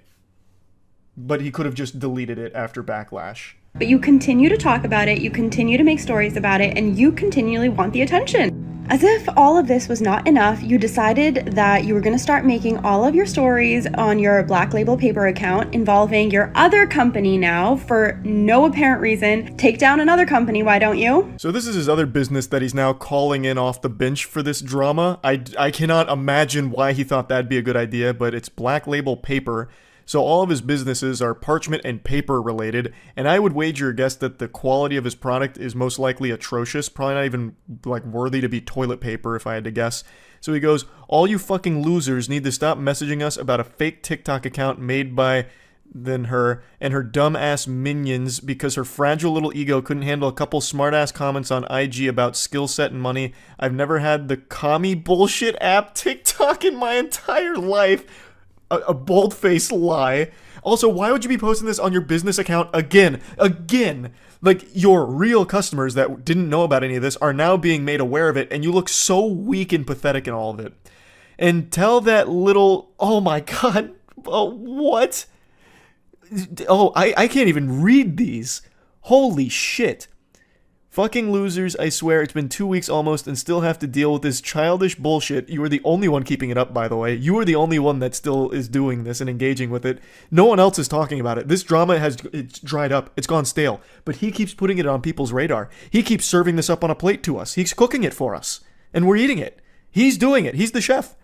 But he could have just deleted it after backlash. But you continue to talk about it, you continue to make stories about it, and you continually want the attention. As if all of this was not enough, you decided that you were going to start making all of your stories on your Black Label Paper account involving your other company now for no apparent reason. Take down another company, why don't you? So this is his other business that he's now calling in off the bench for this drama. I cannot imagine why he thought that'd be a good idea, but it's Black Label Paper. So all of his businesses are parchment and paper related, and I would wager a guess that the quality of his product is most likely atrocious, probably not even like worthy to be toilet paper if I had to guess. So he goes, all you fucking losers need to stop messaging us about a fake TikTok account made by then her and her dumb-ass minions because her fragile little ego couldn't handle a couple smart-ass comments on IG about skill set and money. I've never had the commie bullshit app TikTok in my entire life. A bold-faced lie. Also, why would you be posting this on your business account again? Like, your real customers that didn't know about any of this are now being made aware of it, and you look so weak and pathetic in all of it. And tell that little... Oh my god. Oh, what? Oh, I can't even read these. Holy shit. Fucking losers, I swear, it's been 2 weeks almost and still have to deal with this childish bullshit. You are the only one keeping it up, by the way. You are the only one that still is doing this and engaging with it. No one else is talking about it. This drama it's dried up. It's gone stale. But he keeps putting it on people's radar. He keeps serving this up on a plate to us. He's cooking it for us. And we're eating it. He's doing it. He's the chef.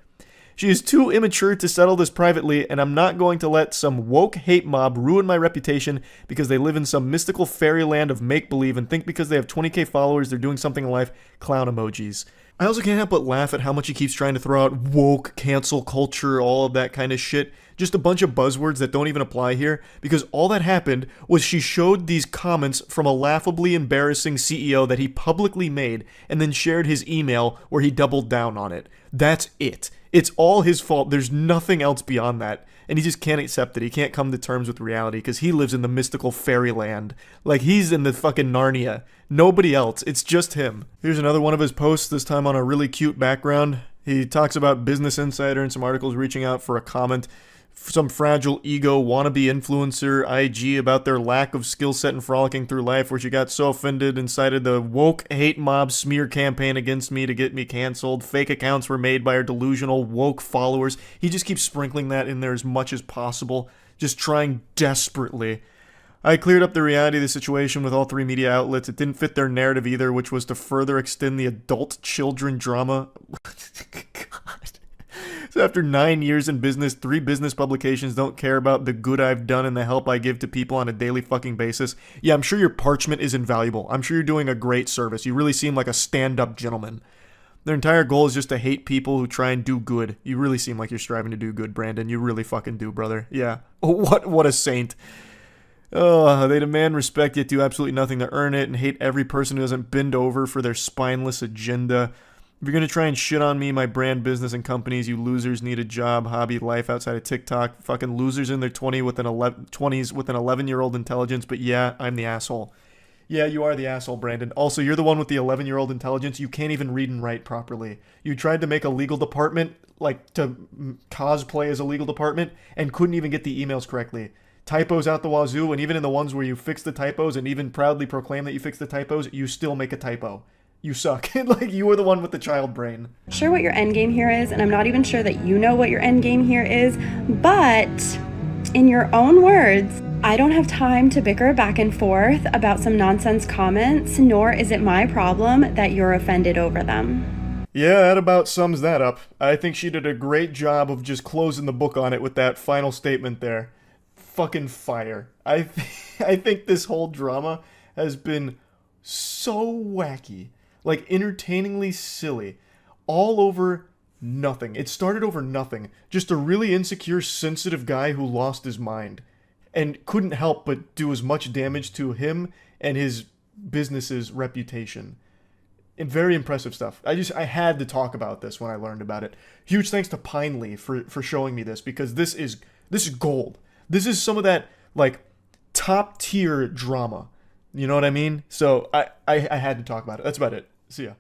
She is too immature to settle this privately, and I'm not going to let some woke hate mob ruin my reputation because they live in some mystical fairyland of make-believe and think because they have 20k followers they're doing something in life. Clown emojis. I also can't help but laugh at how much he keeps trying to throw out woke, cancel culture, all of that kind of shit. Just a bunch of buzzwords that don't even apply here, because all that happened was she showed these comments from a laughably embarrassing CEO that he publicly made and then shared his email where he doubled down on it. That's it. It's all his fault. There's nothing else beyond that. And he just can't accept it. He can't come to terms with reality because he lives in the mystical fairyland. Like, he's in the fucking Narnia. Nobody else. It's just him. Here's another one of his posts, this time on a really cute background. He talks about Business Insider and some articles reaching out for a comment. Some fragile ego wannabe influencer IG about their lack of skill set and frolicking through life, where she got so offended and cited the woke hate mob smear campaign against me to get me canceled. Fake accounts were made by her delusional woke followers. He just keeps sprinkling that in there as much as possible, just trying desperately. I cleared up the reality of the situation with all three media outlets. It didn't fit their narrative either, which was to further extend the adult-children drama. God. So after 9 years in business, 3 business publications don't care about the good I've done and the help I give to people on a daily fucking basis. Yeah, I'm sure your parchment is invaluable. I'm sure you're doing a great service. You really seem like a stand-up gentleman. Their entire goal is just to hate people who try and do good. You really seem like you're striving to do good, Brandon. You really fucking do, brother. Yeah. What a saint. Oh, they demand respect yet do absolutely nothing to earn it and hate every person who doesn't bend over for their spineless agenda. If you're going to try and shit on me, my brand, business, and companies, you losers need a job, hobby, life outside of TikTok. Fucking losers in their 20s with an 11-year-old intelligence, but yeah, I'm the asshole. Yeah, you are the asshole, Brandon. Also, you're the one with the 11-year-old intelligence. You can't even read and write properly. You tried to make a legal department, like to cosplay as a legal department, and couldn't even get the emails correctly. Typos out the wazoo, and even in the ones where you fix the typos and even proudly proclaim that you fix the typos, you still make a typo. You suck. Like, you were the one with the child brain. Sure what your end game here is, and I'm not even sure that you know what your end game here is, but in your own words, I don't have time to bicker back and forth about some nonsense comments, nor is it my problem that you're offended over them. Yeah, that about sums that up. I think she did a great job of just closing the book on it with that final statement there. Fucking fire. I think this whole drama has been so wacky. Like, entertainingly silly. All over nothing. It started over nothing. Just a really insecure, sensitive guy who lost his mind. And couldn't help but do as much damage to him and his business's reputation. And very impressive stuff. I had to talk about this when I learned about it. Huge thanks to Pinely for showing me this, because this is gold. This is some of that, like, top tier drama. You know what I mean? So I had to talk about it. That's about it. See ya.